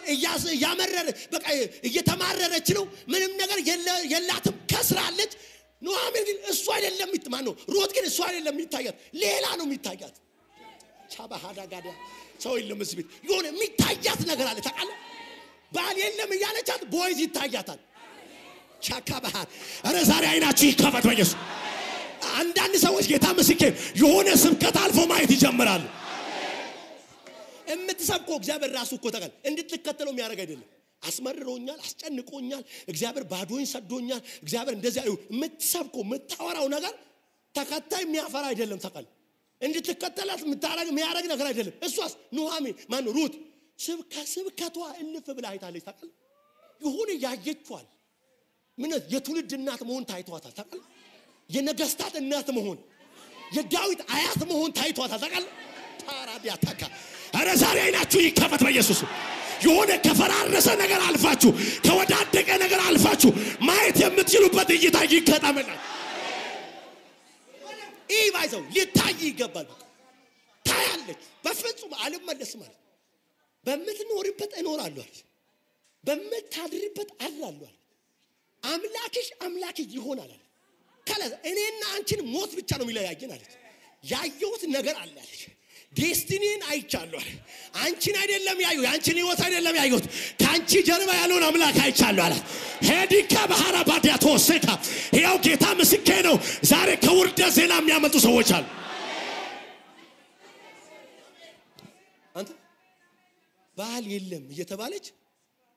እያመረረ በቃ እየተማረረች ነው። ምንም ነገር የላትም፣ ከስራለች። ኑኃሚን ግን እሱ አይደለም ማነው ሩት ግን እሱ አይደለም የሚታያት፣ ሌላ ነው የሚታያት። ቻባሃዳ ጋዳ ሰው የለም እዚህ ቤት የሆነ የሚታያት ነገር አለ ታውቃለህ። ባል የለም እያለቻት ቦይዝ ይታያታል። ቻካባሃ አረ ዛሬ አይናችሁ ይከፈት በኢየሱስ። አንዳንድ ሰዎች ጌታ ምስክር የሆነ ስብከት አልፎ ማየት ይጀምራሉ። እምትሰብከው እግዚአብሔር ራሱ እኮ ታውቃለህ እንድትከተለው የሚያደርግ አይደለም። አስመርሮኛል፣ አስጨንቆኛል፣ እግዚአብሔር ባዶኝ ሰዶኛል፣ እግዚአብሔር እንደዚህ አይው የምትሰብከው የምታወራው ነገር ተከታይ የሚያፈራ አይደለም ታውቃለህ። እንድትከተላት የሚያደርግ ነገር አይደለም። እሷስ ኑኃሚን ማን ሩት ስብከቷ እልፍ ብላ አይታለች ታውቃለህ። ይሁን ያየችዋል። ምን የትውልድ እናት መሆን ታይቷታል ታውቃለህ። የነገስታት እናት መሆን የዳዊት አያት መሆን ታይቷታል ታውቃለህ። ታራዲያ ታካ አረ ዛሬ አይናችሁ ይከፈት በኢየሱስ። የሆነ ከፈራረሰ ነገር አልፋችሁ ከወዳደቀ ነገር አልፋችሁ ማየት የምትችሉበት እይታ ይከታመናል። ይባይዘው ሊታይ ይገባል። ታያለች በፍጹም አልመለስም ማለት በምትኖርበት እኖራለሁ አለች፣ በምታድርበት አድራለሁ አለች። አምላክሽ አምላክ ይሆናል አለች። ካለ እኔና አንቺን ሞት ብቻ ነው የሚለያየን አለች። ያየሁት ነገር አለ አለች። ዴስቲኒን አይቻለሁ አለች። አንቺን አይደለም ያየሁት፣ አንቺን ህይወት አይደለም ያየሁት፣ ካንቺ ጀርባ ያለውን አምላክ አይቻለሁ አለች። ሄዲካ ባህራ ባዲያ ተወሰካ ያው ጌታ ምስክሬ ነው። ዛሬ ከውርደት ዜና የሚያመጡ ሰዎች አሉ። አንተ ባል የለም እየተባለች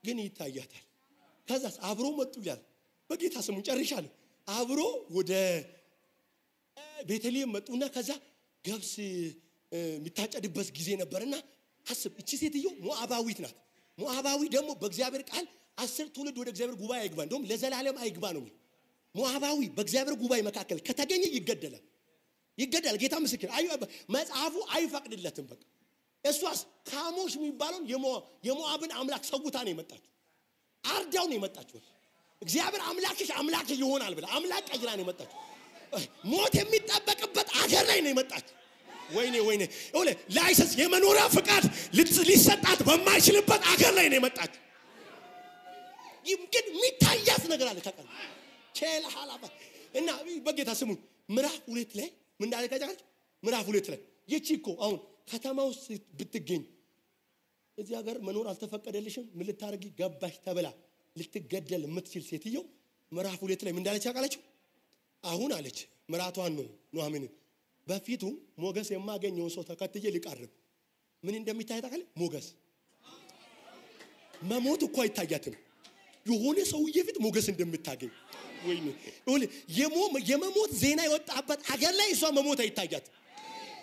ግን ይታያታል። ከዛስ አብሮ መጡ ይላል። በጌታ ስሙ ጨርሻለሁ። አብሮ ወደ ቤተልሔም መጡና ከዛ ገብስ የሚታጨድበት ጊዜ ነበርና አስብ እቺ ሴትዮ ሞዓባዊት ናት። ሞዓባዊ ደግሞ በእግዚአብሔር ቃል 10 ትውልድ ወደ እግዚአብሔር ጉባኤ አይግባ እንደውም ለዘላለም አይግባ ነው። ሞዓባዊ በእግዚአብሔር ጉባኤ መካከል ከተገኘ ይገደላል። ጌታ ምስክር መጽሐፉ አይፈቅድለትም። በቃ እሷስ ካሞሽ የሚባለውን የሞዓብን አምላክ ሰውታ ነው የመጣችው። አርዳው ነው የመጣችው። እግዚአብሔር አምላክሽ አምላክ ይሆናል ብላ አምላክ ቀይራ ነው የመጣችው። ሞት የሚጠበቅበት አገር ላይ ነው የመጣችው። ወይኔ ላይሰንስ የመኖሪያ ፍቃድ ሊሰጣት በማይችልበት አገር ላይ ነው የመጣችው። ግን የሚታያት ነገር አለ ታውቃለህ። ቼላ ሐላባ እና በጌታ ስሙ ምዕራፍ 2 ላይ ምን እንዳለች ምዕራፍ 2 ላይ ይቺ እኮ አሁን ከተማ ውስጥ ብትገኝ እዚህ ሀገር መኖር አልተፈቀደልሽም ምን ልታረጊ ገባሽ ተብላ ልትገደል የምትችል ሴትዮ ምዕራፍ 2 ላይ ምን እንዳለች ያቃለችው አሁን አለች ምራቷን ነው ኑኃሚን በፊቱ ሞገስ የማገኘው ሰው ተከትዬ ሊቀርብ ምን እንደሚታይ ታውቃለህ። ሞገስ መሞት እኮ አይታያትም። የሆነ ሰውዬ ፊት ሞገስ እንደምታገኝ ወይኔ የመሞት ዜና የወጣበት ሀገር ላይ እሷ መሞት አይታያትም።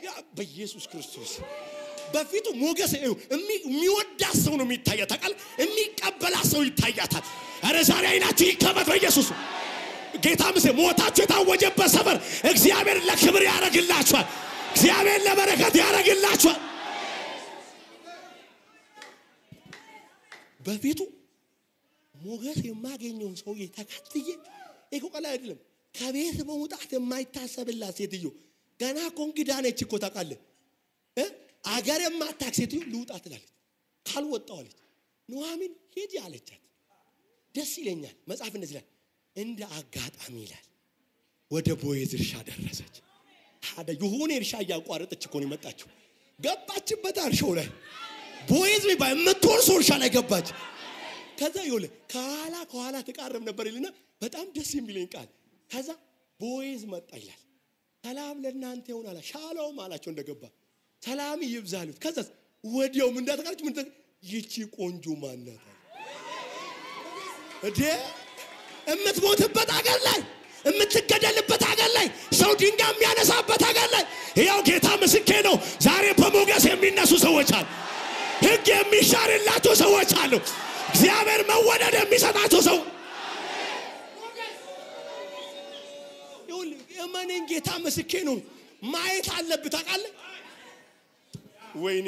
ያ በኢየሱስ ክርስቶስ በፊቱ ሞገስ የሚወዳት ሰው ነው የሚታያት ታውቃለህ። የሚቀበላት ሰው ይታያታል። አረ ዛሬ አይናችሁ ይከፈት በኢየሱስ። ጌታ ምስክር ሞታችሁ የታወጀበት ሰፈር እግዚአብሔር ለክብር ያረግላችኋል። እግዚአብሔር ለበረከት ያረግላችኋል። በፊቱ ሞገስ የማገኘው ሰው ተከትዬ እኮ ቀላል አይደለም። ከቤት መውጣት የማይታሰብላት ሴትዮ ገና እንግዳ ነች እኮ ታውቃለህ። አገር የማታውቅ ሴትዮ ልውጣ ትላለች። ካልወጣው አለች ኑኃሚን ሂጂ አለቻት። ደስ ይለኛል መጽሐፍ እንደዚህ ይላል እንደ አጋጣሚ ይላል ወደ ቦዔዝ እርሻ ደረሰች። ታዲያ የሆነ እርሻ እያቋረጠች እኮ ነው የመጣችው። ገባችበት እርሻው ላይ ቦዔዝ የሚባል የምትወርሰው እርሻ ላይ ገባች። ከዛ ይኸውልህ ከኋላ ተቃረም ነበር ይልና በጣም ደስ የሚለኝ ቃል ከዛ ቦዔዝ መጣ ይላል። ሰላም ለእናንተ ይሁን አላ ሻሎም አላቸው እንደገባ ሰላም ይብዛሉት። ከዛ ወዲያው ምን እንዳተቃለች ምን ይቺ ቆንጆ ማናት እዴ እምትሞትበት አገር ላይ እምትገደልበት አገር ላይ ሰው ድንጋይ የሚያነሳበት አገር ላይ ያው ጌታ ምስክሬ ነው። ዛሬ በሞገስ የሚነሱ ሰዎች አሉ። ሕግ የሚሻርላቸው ሰዎች አሉ። እግዚአብሔር መወደድ የሚሰጣቸው ሰው ይሁን የማንን ጌታ ምስክሬ ነው። ማየት አለብህ ታውቃለህ። ወይኔ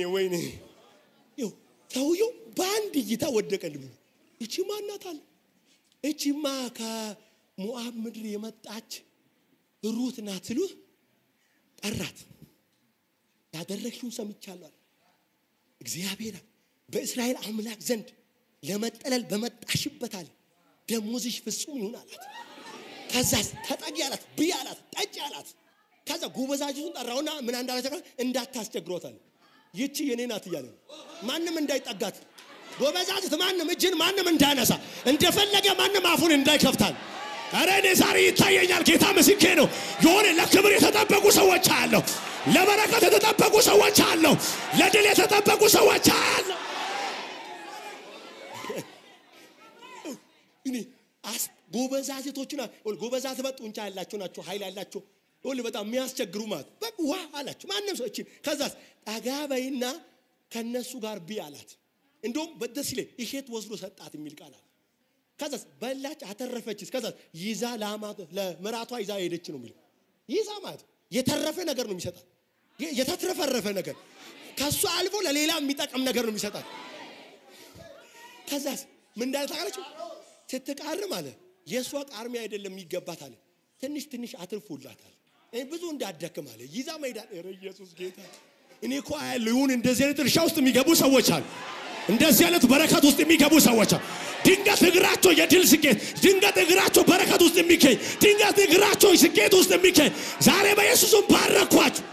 ይው ሰውየው በአንድ እይታ ወደቀልኝ። እቺ ማናት አለ። እቺማ ከሞዓብ ምድር የመጣች ሩት ናት ሲሉ ጠራት። ያደረግሽውን ሰምቻለሁ። እግዚአብሔር በእስራኤል አምላክ ዘንድ ለመጠለል በመጣሽበት አለ ደሞዝሽ ፍጹም ይሁን አላት። ከዛ ተጠጊ አላት፣ ብይ አላት፣ ጠጪ አላት። ከዛ ጎበዛዝቱን ጠራውና ምን እንዳላቸው እንዳታስቸግሮታል። ይቺ የኔ ናት እያለ ማንም እንዳይጠጋት ጎበዛዝት ማንም እጅን ማንም እንዳነሳ እንደፈለገ ማንም አፉን እንዳይከፍታል። አረ እኔ ዛሬ ይታየኛል። ጌታ ምስክሬ ነው። የሆነ ለክብር የተጠበቁ ሰዎች አሉ። ለበረከት የተጠበቁ ሰዎች አሉ። ለድል የተጠበቁ ሰዎች አሉ። እኔ ጎበዛዝቶችና ጎበዛት በጡንቻ ያላቸው ናቸው፣ ኃይል ያላቸው ሁሉ በጣም የሚያስቸግሩ ማለት በቃ ዋ አላችሁ ማንም ሰው እቺ ከዛስ ጠጋበይና ከነሱ ጋር ቢ አላት። እንደውም በደስ ይለ እሸት ወስዶ ሰጣት የሚል ቃል አለ። ከዛስ በላች አተረፈችስ። ከዛስ ይዛ ለምራቷ ይዛ ሄደች ነው የሚለው። ይዛ ማለት የተረፈ ነገር ነው የሚሰጣት። የተትረፈረፈ ነገር ከሱ አልፎ ለሌላ የሚጠቅም ነገር ነው የሚሰጣት። ከዛስ ምን እንዳለ ታውቃለች። ስትቃርም አለ የሷ ቃርሚ አይደለም የሚገባት አለ ትንሽ አትርፉላታል። ብዙ እንዳደክም አለ ይዛ ማይዳ ኢየሱስ ጌታ እኔ እኮ አያለሁ። ይሁን እንደዚህ አይነት እርሻ ውስጥ የሚገቡ ሰዎች አሉ። እንደዚህ አይነት በረከት ውስጥ የሚገቡ ሰዎች አሉ። ድንገት እግራቸው የድል ስኬት፣ ድንገት እግራቸው በረከት ውስጥ የሚገኝ፣ ድንገት እግራቸው ስኬት ውስጥ የሚገኝ ዛሬ በኢየሱስም ባረኳችሁ።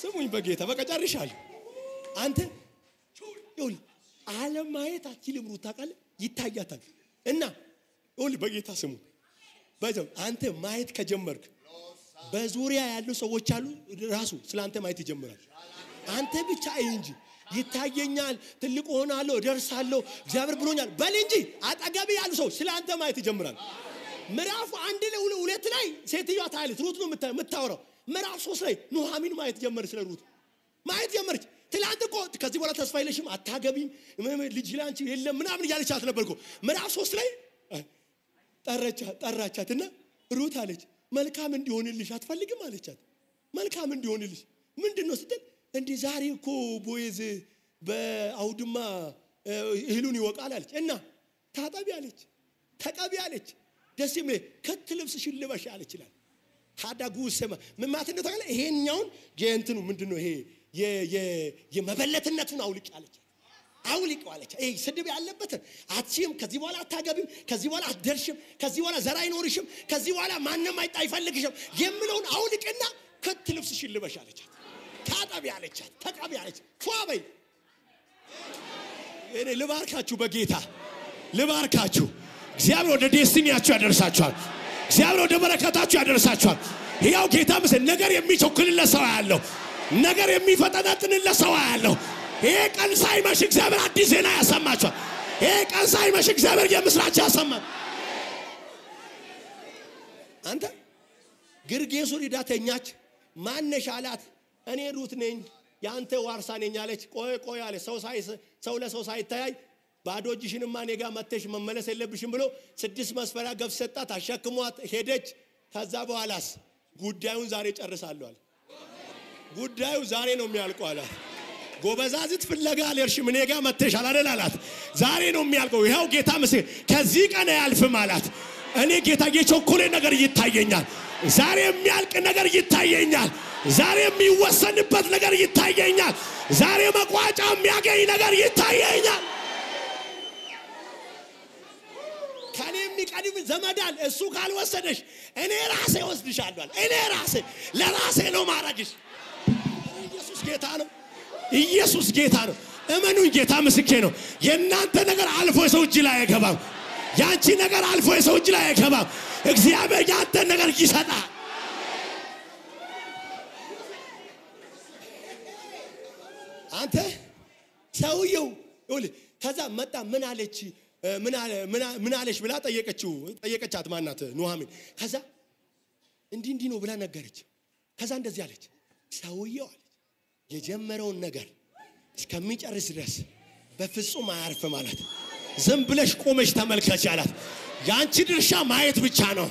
ስሙኝ በጌታ በቃ ጨርሻለሁ። አንተ ይሁን ዓለም ማየት አትችልም። ሩት ታውቃለህ ይታያታል። እና ይሁን በጌታ ስሙ በዛው አንተ ማየት ከጀመርክ በዙሪያ ያሉ ሰዎች አሉ ራሱ ስላንተ ማየት ይጀምራል። አንተ ብቻ እንጂ ይታየኛል፣ ትልቅ ሆናለሁ፣ ደርሳለሁ፣ እግዚአብሔር ብሎኛል በል እንጂ አጠገብ ያሉ ሰዎች ስላንተ ማየት ይጀምራል። ምዕራፍ 1 ላይ 2 ላይ ሴትዮዋ ታያለች። ሩት ነው የምታወራው። ምዕራፍ 3 ላይ ኑሃሚን ማየት ጀመረች። ስለ ሩት ማየት ጀመረች። ትላንት እኮ ከዚህ በኋላ ተስፋ የለሽም፣ አታገቢም፣ ልጅ ላንቺ የለም ምናምን እያለቻት ነበር እኮ። ምዕራፍ 3 ላይ ጠራቻትና ሩት አለች መልካም እንዲሆንልሽ አትፈልግም አለቻት። መልካም እንዲሆንልሽ ምንድነው ስትል እንዴ ዛሬ እኮ ቦዔዝ በአውድማ እህሉን ይወቃል አለች። እና ታጠቢ አለች፣ ተቀቢ አለች፣ ደስ ይመ ከት ልብስሽን ልበሽ አለች ይላል። ታዳጉ ሰማ ምን ማለት ነው ታውቃለህ? ይሄኛውን የእንትኑ ምንድነው ይሄ የመበለትነቱን አውልቅ አለች። አውልቅ አለች። ይሄ ስድብ ያለበት አትሲም፣ ከዚህ በኋላ አታገቢም፣ ከዚህ በኋላ አትደርሽም፣ ከዚህ በኋላ ዘር አይኖርሽም፣ ከዚህ በኋላ ማንንም አይፈልግሽም የሚለውን አውልቅና ከት ልብስሽን ልበሽ አለቻት። ታጠቢ አለቻት፣ ተቀቢ አለች፣ ፏበይ። እኔ ልባርካችሁ በጌታ ልባርካችሁ። እግዚአብሔር ወደ ዴስቲኒያችሁ ያደርሳችኋል። እግዚአብሔር ወደ በረከታችሁ ያደርሳችኋል። ያው ጌታ ምስል ነገር የሚቸኩልለት ሰው ያለው ነገር የሚፈጠነጥንለት ሰው ያለው ይሄ ቀን ሳይመሽ እግዚአብሔር አዲስ ዜና ያሰማችኋል። ይሄ ቀን ሳይመሽ እግዚአብሔር የምስራች ያሰማል። አንተ ግርጌሱን ሂዳ ተኛች። ማነሽ አላት። እኔ ሩት ነኝ ያንተ ዋርሳ ነኝ አለች። ቆይ አለ ሰው ለሰው ሳይተያይ ባዶ እጅሽንማ እኔ ጋር መተሽ መመለስ የለብሽም ብሎ 6 መስፈሪያ ገብስ ሰጣት። አሸክሟት ሄደች። ከዛ በኋላስ ጉዳዩን ዛሬ ጨርሳለሁ አለ። ጉዳዩ ዛሬ ነው የሚያልቀው አላት። ጎበዛዝት ፍለጋ አልሄድሽም እኔ ጋር መተሻል አይደል አላት። ዛሬ ነው የሚያልቀው። ይሄው ጌታ ምስክር ከዚህ ቀን አያልፍም አላት። እኔ ጌታ የቸኮለ ነገር ይታየኛል። ዛሬ የሚያልቅ ነገር ይታየኛል። ዛሬ የሚወሰንበት ነገር ይታየኛል። ዛሬ መቋጫ የሚያገኝ ነገር ይታየኛል። ከኔ የሚቀድም ዘመዳል እሱ ካልወሰደሽ እኔ ራሴ ወስድሻለሁ። እኔ ራሴ ለራሴ ነው ማረግሽ። ኢየሱስ ጌታ ነው። ኢየሱስ ጌታ ነው። እመኑኝ ጌታ ምስክሬ ነው። የእናንተ ነገር አልፎ የሰው እጅ ላይ አይገባም። ያንቺ ነገር አልፎ የሰው እጅ ላይ አይገባም። እግዚአብሔር ያንተ ነገር ይሰጣል። አንተ ሰውየው ከዛ መጣ ምን አለች ብላ ጠየቀቻት ማናት ኑሃሚን። ከዛ እንዲህ ነው ብላ ነገረች። ከዛ እንደዚህ አለች ሰውየው አለች የጀመረውን ነገር እስከሚጨርስ ድረስ በፍጹም አያርፍ ማለት ዝም ብለሽ ቆመሽ ተመልከች አላት። ያንቺ ድርሻ ማየት ብቻ ነው።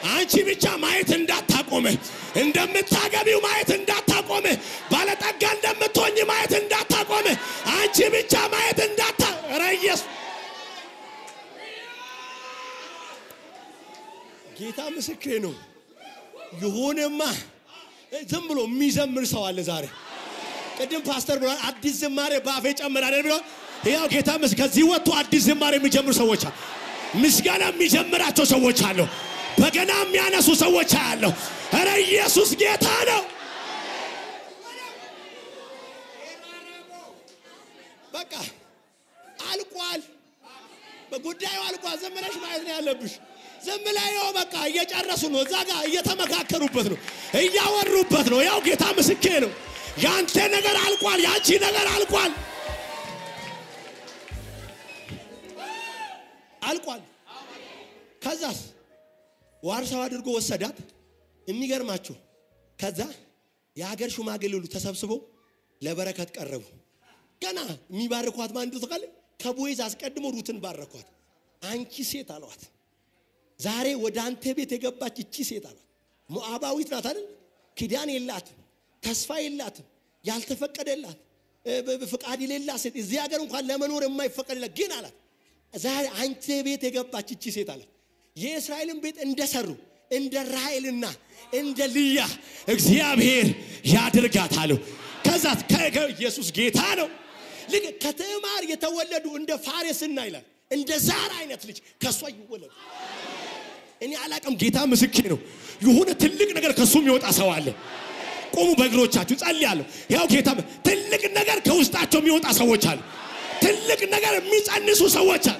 አንቺ ብቻ ማየት እንዳታቆም፣ እንደምታገቢው ማየት እንዳታቆም፣ ባለጠጋ እንደምትሆኝ ማየት እንዳታቆም፣ አንቺ ብቻ ማየት ረየስ ጌታ ምስክሬ ነው። ይሁንማ ዝም ብሎ የሚዘምር ሰው አለ ዛሬ። ቅድም ፓስተር ብሏል አዲስ ዝማሬ ባፌ ጨምር አይደል ብሎ ያው ጌታ ከዚህ ወጥቶ አዲስ ዝማሬ የሚጀምሩ ሰዎች አሉ። ምስጋና የሚጀምራቸው ሰዎች አሉ። በገና የሚያነሱ ሰዎች አሉ። ኧረ ኢየሱስ ጌታ ነው። በቃ አልቋል። በጉዳዩ አልቋል። ዝም ብለሽ ማየት ነው ያለብሽ። ዝም ብለው በቃ እየጨረሱ ነው። እዛ ጋር እየተመካከሩበት ነው፣ እያወሩበት ነው። ያው ጌታ ምስክሬ ነው። ያንተ ነገር አልቋል። ያንቺ ነገር አልቋል። አልቋል። ከዛስ ዋርሳው አድርጎ ወሰዳት። የሚገርማችሁ ከዛ የሀገር ሽማግሌ ሁሉ ተሰብስበው ለበረከት ቀረቡ። ገና የሚባርኳት ማን እንደው ተቃለ ከቦይዝ አስቀድሞ ሩትን ባረኳት። አንቺ ሴት አሏት ዛሬ ወደ አንተ ቤት የገባች እቺ ሴት አሏት ሞዓባዊት ናት አይደል? ኪዳን የላትም፣ ተስፋ የላትም፣ ያልተፈቀደላት ፍቃድ የሌላት ሴት እዚህ ሀገር እንኳን ለመኖር የማይፈቀድላት ግን አላት ዛሬ አንተ ቤት የገባች እቺ ሴት አላት የእስራኤልን ቤት እንደሰሩ እንደ ራሔልና እንደ ልያ እግዚአብሔር ያድርጋታል። ከዛ ኢየሱስ ጌታ ነው። ልክ ከተማር የተወለዱ እንደ ፋሬስና ይላል እንደ ዛር አይነት ልጅ ከሷ ይወለዱ። እኔ አላቀም ጌታ ምስክሬ ነው። የሆነ ትልቅ ነገር ከሱም ይወጣ ሰው አለ። ቆሙ በእግሮቻችሁ ጸልያለሁ። ያው ጌታ ትልቅ ነገር ከውስጣቸው የሚወጣ ሰዎች አሉ። ትልቅ ነገር የሚጸንሱ ሰዎች አሉ።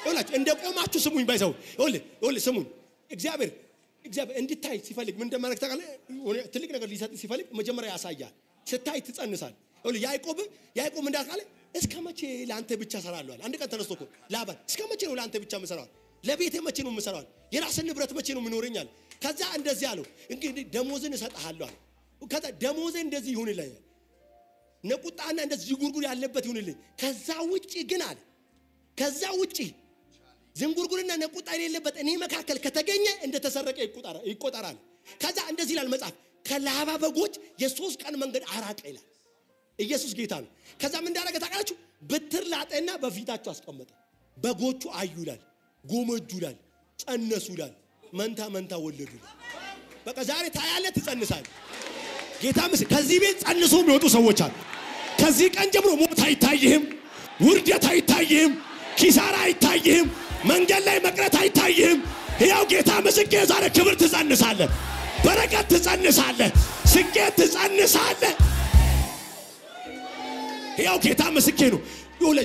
ወላች እንደ ቆማችሁ ስሙኝ ባይሰው ወል ስሙኝ። እግዚአብሔር እንድታይ ሲፈልግ ምን እንደማረክ ታውቃለ? ትልቅ ነገር ሊሰጥ ሲፈልግ መጀመሪያ ያሳያል። ስታይ ትጸንሳል። ወል ያዕቆብ እንዳልካለ እስከ መቼ ለአንተ ብቻ ሰራለሁ አለ። አንድ ቀን ተነስቶ እኮ ላባን እስከ መቼ ነው ለአንተ ብቻ መሰራው? ለቤቴ መቼ ነው መሰራው? የራስን ንብረት መቼ ነው ምኖርኛል? ከዛ እንደዚህ አለው እንግዲህ ደሞዝን እሰጥሃለሁ አለ። ከዛ ደሞዝ እንደዚህ ይሁንልኝ ነቁጣና እንደዚህ ጉርጉር ያለበት ይሁንልኝ። ከዛ ውጪ ግን አለ ከዛ ውጪ ዝንጉርጉርና ነቁጣ የሌለበት እኔ መካከል ከተገኘ እንደተሰረቀ ይቆጠራል። ከዛ እንደዚህ ይላል መጽሐፍ ከላባ በጎች የሶስት ቀን መንገድ አራቀ ይላል። ኢየሱስ ጌታ ነው። ከዛ ምን እንዳደረገ ታውቃላችሁ? ብትር ላጠና በፊታቸው አስቀመጠ። በጎቹ አዩ ይላል፣ ጎመጁ ይላል፣ ጸነሱ ይላል፣ መንታ ወለዱ ይላል። በቃ ዛሬ ታያለህ፣ ትጸንሳለህ። ጌታ ምስክር ከዚህ ቤት ጸንሶ የሚወጡ ሰዎች አሉ። ከዚህ ቀን ጀምሮ ሞት አይታይህም፣ ውርደት አይታይህም፣ ኪሳራ አይታይህም፣ መንገድ ላይ መቅረት አይታይህም። ያው ጌታ ምስክር ዛሬ ክብር ትጸንሳለህ፣ በረከት ትጸንሳለህ፣ ስኬት ትጸንሳለህ። ያው ጌታ ምስክር ነው።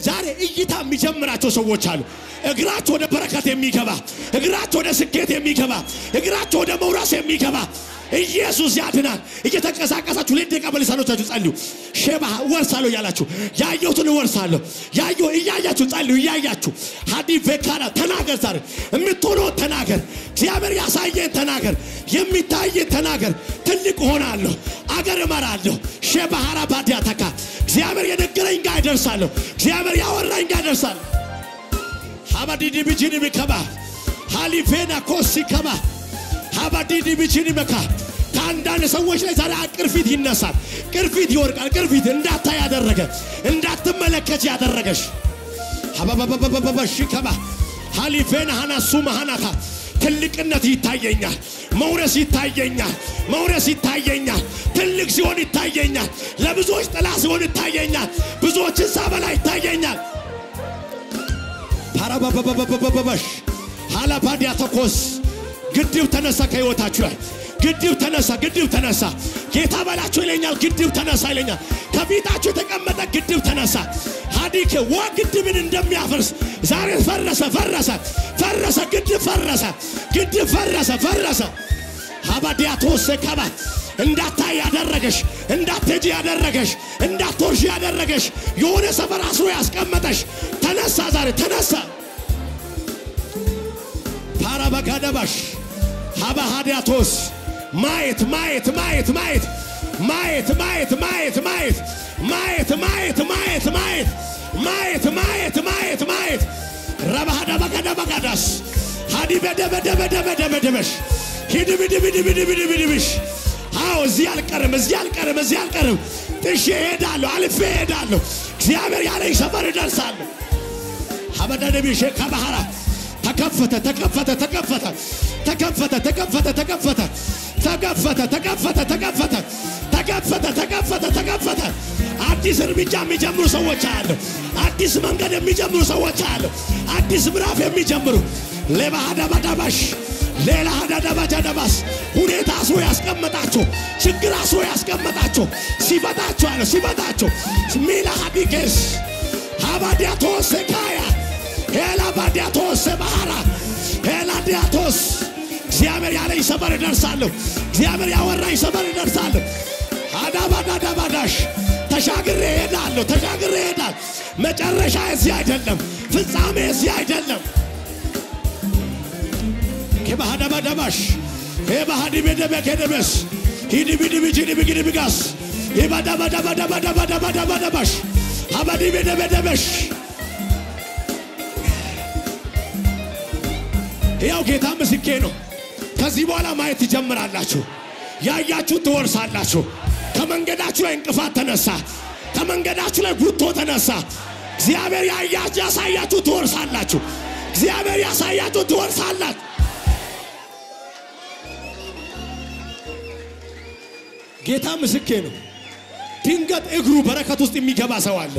ዛሬ እይታ የሚጀምራቸው ሰዎች አሉ። እግራቸው ወደ በረከት የሚገባ፣ እግራቸው ወደ ስኬት የሚገባ፣ እግራቸው ወደ መውራስ የሚገባ ኢየሱስ ያድናል። እየተንቀሳቀሳችሁ ለደቂቃ በልሳኖቻችሁ ጸልዩ። ሼባ ወርሳለሁ ያላችሁ ያየሁትን ወርሳለሁ እያያችሁ ጸልዩ። እያያችሁ ሀዲ ቬካራ ተናገር። ዛሬ የምትሆነው ተናገር። እግዚአብሔር ያሳየን ተናገር። የሚታየን ተናገር። ትልቅ ሆናለሁ፣ አገር እመራለሁ። ሼባ ሀራ ባዲያ ተካ እግዚአብሔር የነገረኝ ጋር ይደርሳለሁ። እግዚአብሔር ያወራኝ ጋር ይደርሳለሁ። ሀባዲዲ ቢጂኒ ቢከባ ሃሊፌና ኮሲ ከባ ሀባዲዲ ቢጂኒ መካ ከአንዳንድ ሰዎች ላይ ዛሬ ቅርፊት ይነሳል፣ ቅርፊት ይወርቃል። ቅርፊት እንዳታይ ያደረገ እንዳትመለከት ያደረገሽ ሀባባባባባሽ ከባ ሃሊፌና ሃናሱ ማሃናካ ትልቅነት ይታየኛል፣ መውረስ ይታየኛል፣ መውረስ ይታየኛል። ትልቅ ሲሆን ይታየኛል፣ ለብዙዎች ጥላ ሲሆን ይታየኛል፣ ብዙዎችን ሳበላ ይታየኛል። ፓራባባባባባሽ ሃላባዲያ ተኮስ ግድብ ተነሳ ከህይወታችሁ ላይ ግድብ ተነሳ ግድብ ተነሳ ጌታ በላችሁ ይለኛል ግድብ ተነሳ ይለኛል ከፊታችሁ የተቀመጠ ግድብ ተነሳ ሀዲክ ግድብን እንደሚያፈርስ ዛሬ ፈረሰ ፈረሰ ፈረሰ ግድብ ፈረሰ ግድብ ፈረሰ ፈረሰ ሀባዲያቶስ ከባ እንዳታይ ያደረገሽ እንዳትጂ ያደረገሽ እንዳትወርሽ ያደረገሽ የሆነ ሰፈር አስሮ ያስቀመጠሽ ተነሳ ዛሬ ተነሳ ፓራባጋዳባሽ ሀባሃዲያቶስ ማየት ማየት ማየት ማየት ማየት ማየት ማየት ማየት ማየት ማየት ማየት ማየት ማየት ማየት ማየት ማየት ረባሃዳባጋዳባጋዳስ ሀዲበደበደበደበደበደበሽ ሂድብድብድብድብድብድብሽ አዎ እዚህ አልቀርም ጥሼ ሄዳለሁ አልፌ ሄዳለሁ እግዚአብሔር ያለኝ ሰፈር እደርሳለሁ ሀበደደብሽ ከባህራ ተከፈተ ተከፈተ ተከፈተ ተከፈተ ተከፈተ ተከፈተ ተከፈተ ተከፈተ ተከፈተ ተከፈተ ተከፈተ ተከፈተ አዲስ እርምጃ የሚጀምሩ ሰዎች አሉ አዲስ መንገድ የሚጀምሩ ሰዎች አሉ አዲስ ምዕራፍ የሚጀምሩ ለባዳባዳባሽ ሌላ ሀዳዳባዳባስ ሁኔታ አስሮ ያስቀመጣቸው ችግር አስሮ ያስቀመጣቸው ሲፈታቸው አለ ሲፈታቸው ሚላ ሀቢጌስ ሀባዲያቶስ ካያ ሄላ ባዲያቶስ ባህራ ሄላ ዲያቶስ እግዚአብሔር ያለኝ ሰፈር እደርሳለሁ እግዚአብሔር ያወራኝ ሰፈር እደርሳለሁ አዳባዳባዳሽ ተሻግሬ ሄዳለሁ መጨረሻ እዚህ አይደለም ፍጻሜ እዚህ አይደለም ከባዳባዳባሽ ከባዲበደበከደበስ ሂድብድብጅድብግድብጋስ ይባዳባዳባዳባዳባዳባዳባሽ አባዲበደበደበሽ ያው ጌታ ምስክሬ ነው ከዚህ በኋላ ማየት ትጀምራላችሁ ያያችሁ ትወርሳላችሁ ከመንገዳችሁ ላይ እንቅፋት ተነሳ ከመንገዳችሁ ላይ ጉቶ ተነሳ እግዚአብሔር ያሳያችሁ ትወርሳላችሁ እግዚአብሔር ያሳያችሁ ትወርሳላችሁ ጌታ ምስክሬ ነው ድንገት እግሩ በረከት ውስጥ የሚገባ ሰው አለ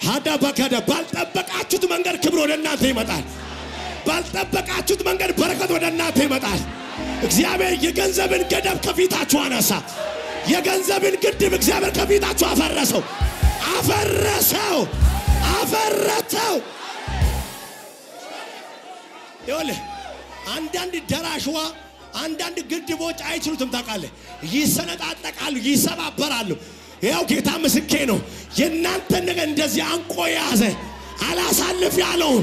ሀዳባጋዳ ባልጠበቃችሁት መንገድ ክብር ወደ እናንተ ይመጣል ባልጠበቃችሁት መንገድ በረከት ወደ እናንተ ይመጣል እግዚአብሔር የገንዘብን ገደብ ከፊታችሁ አነሳ የገንዘብን ግድብ እግዚአብሔር ከፊታችሁ አፈረሰው ይኸውልህ አንዳንድ ደራሽዋ አንዳንድ ግድቦች አይችሉትም ታውቃለህ ይሰነጣጠቃሉ ይሰባበራሉ ያው ጌታ ምስክሬ ነው የእናንተን ነገር እንደዚህ አንቆ ያዘ አላሳልፍ ያለው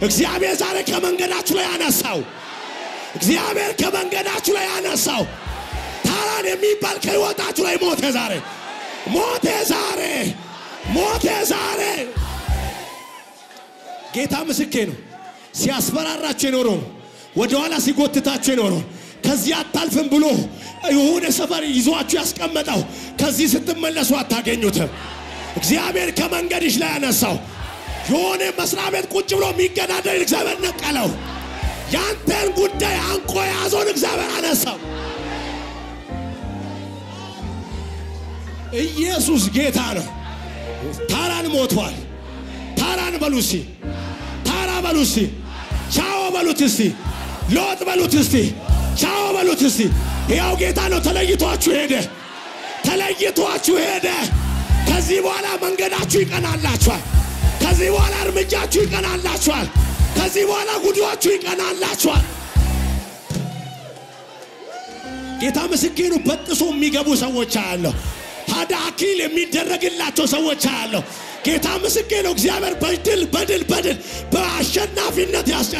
እግዚአብሔር ዛሬ ከመንገዳችሁ ላይ አነሳው እግዚአብሔር ከመንገዳችሁ ላይ አነሳው ታራን የሚባል ከህይወታችሁ ላይ ሞተ ዛሬ ጌታ ምስክሬ ነው ሲያስፈራራችሁ የኖረው ወደ ኋላ ሲጎትታችሁ የኖረው ከዚህ አታልፍም ብሎ የሆነ ሰፈር ይዟችሁ ያስቀመጠው ከዚህ ስትመለሱ አታገኙትም እግዚአብሔር ከመንገድሽ ላይ አነሳው የሆነ መስሪያ ቤት ቁጭ ብሎ የሚገዳደር እግዚአብሔር ነቀለው ያንተን ጉዳይ አንቆ ያዞን እግዚአብሔር አነሳው ኢየሱስ ጌታ ነው ታራን ሞቷል ታራን በሉሲ ታራ በሉሲ ቻው በሉትስቲ ሎጥ በሉትስቲ ቻው በሉትስቲ ያው ጌታ ነው ተለይቷችሁ ሄደ ከዚህ በኋላ መንገዳችሁ ይቀናላችኋል ከዚህ በኋላ እርምጃችሁ ይቀናላችኋል ከዚህ በኋላ ጉዳያችሁ ይቀናላችኋል ጌታ ምስክሬ ነው በጥሶ የሚገቡ ሰዎች አሉ ታዳኪል የሚደረግላቸው ሰዎች አሉ ጌታ ምስክሬ ነው እግዚአብሔር በድል በአሸናፊነት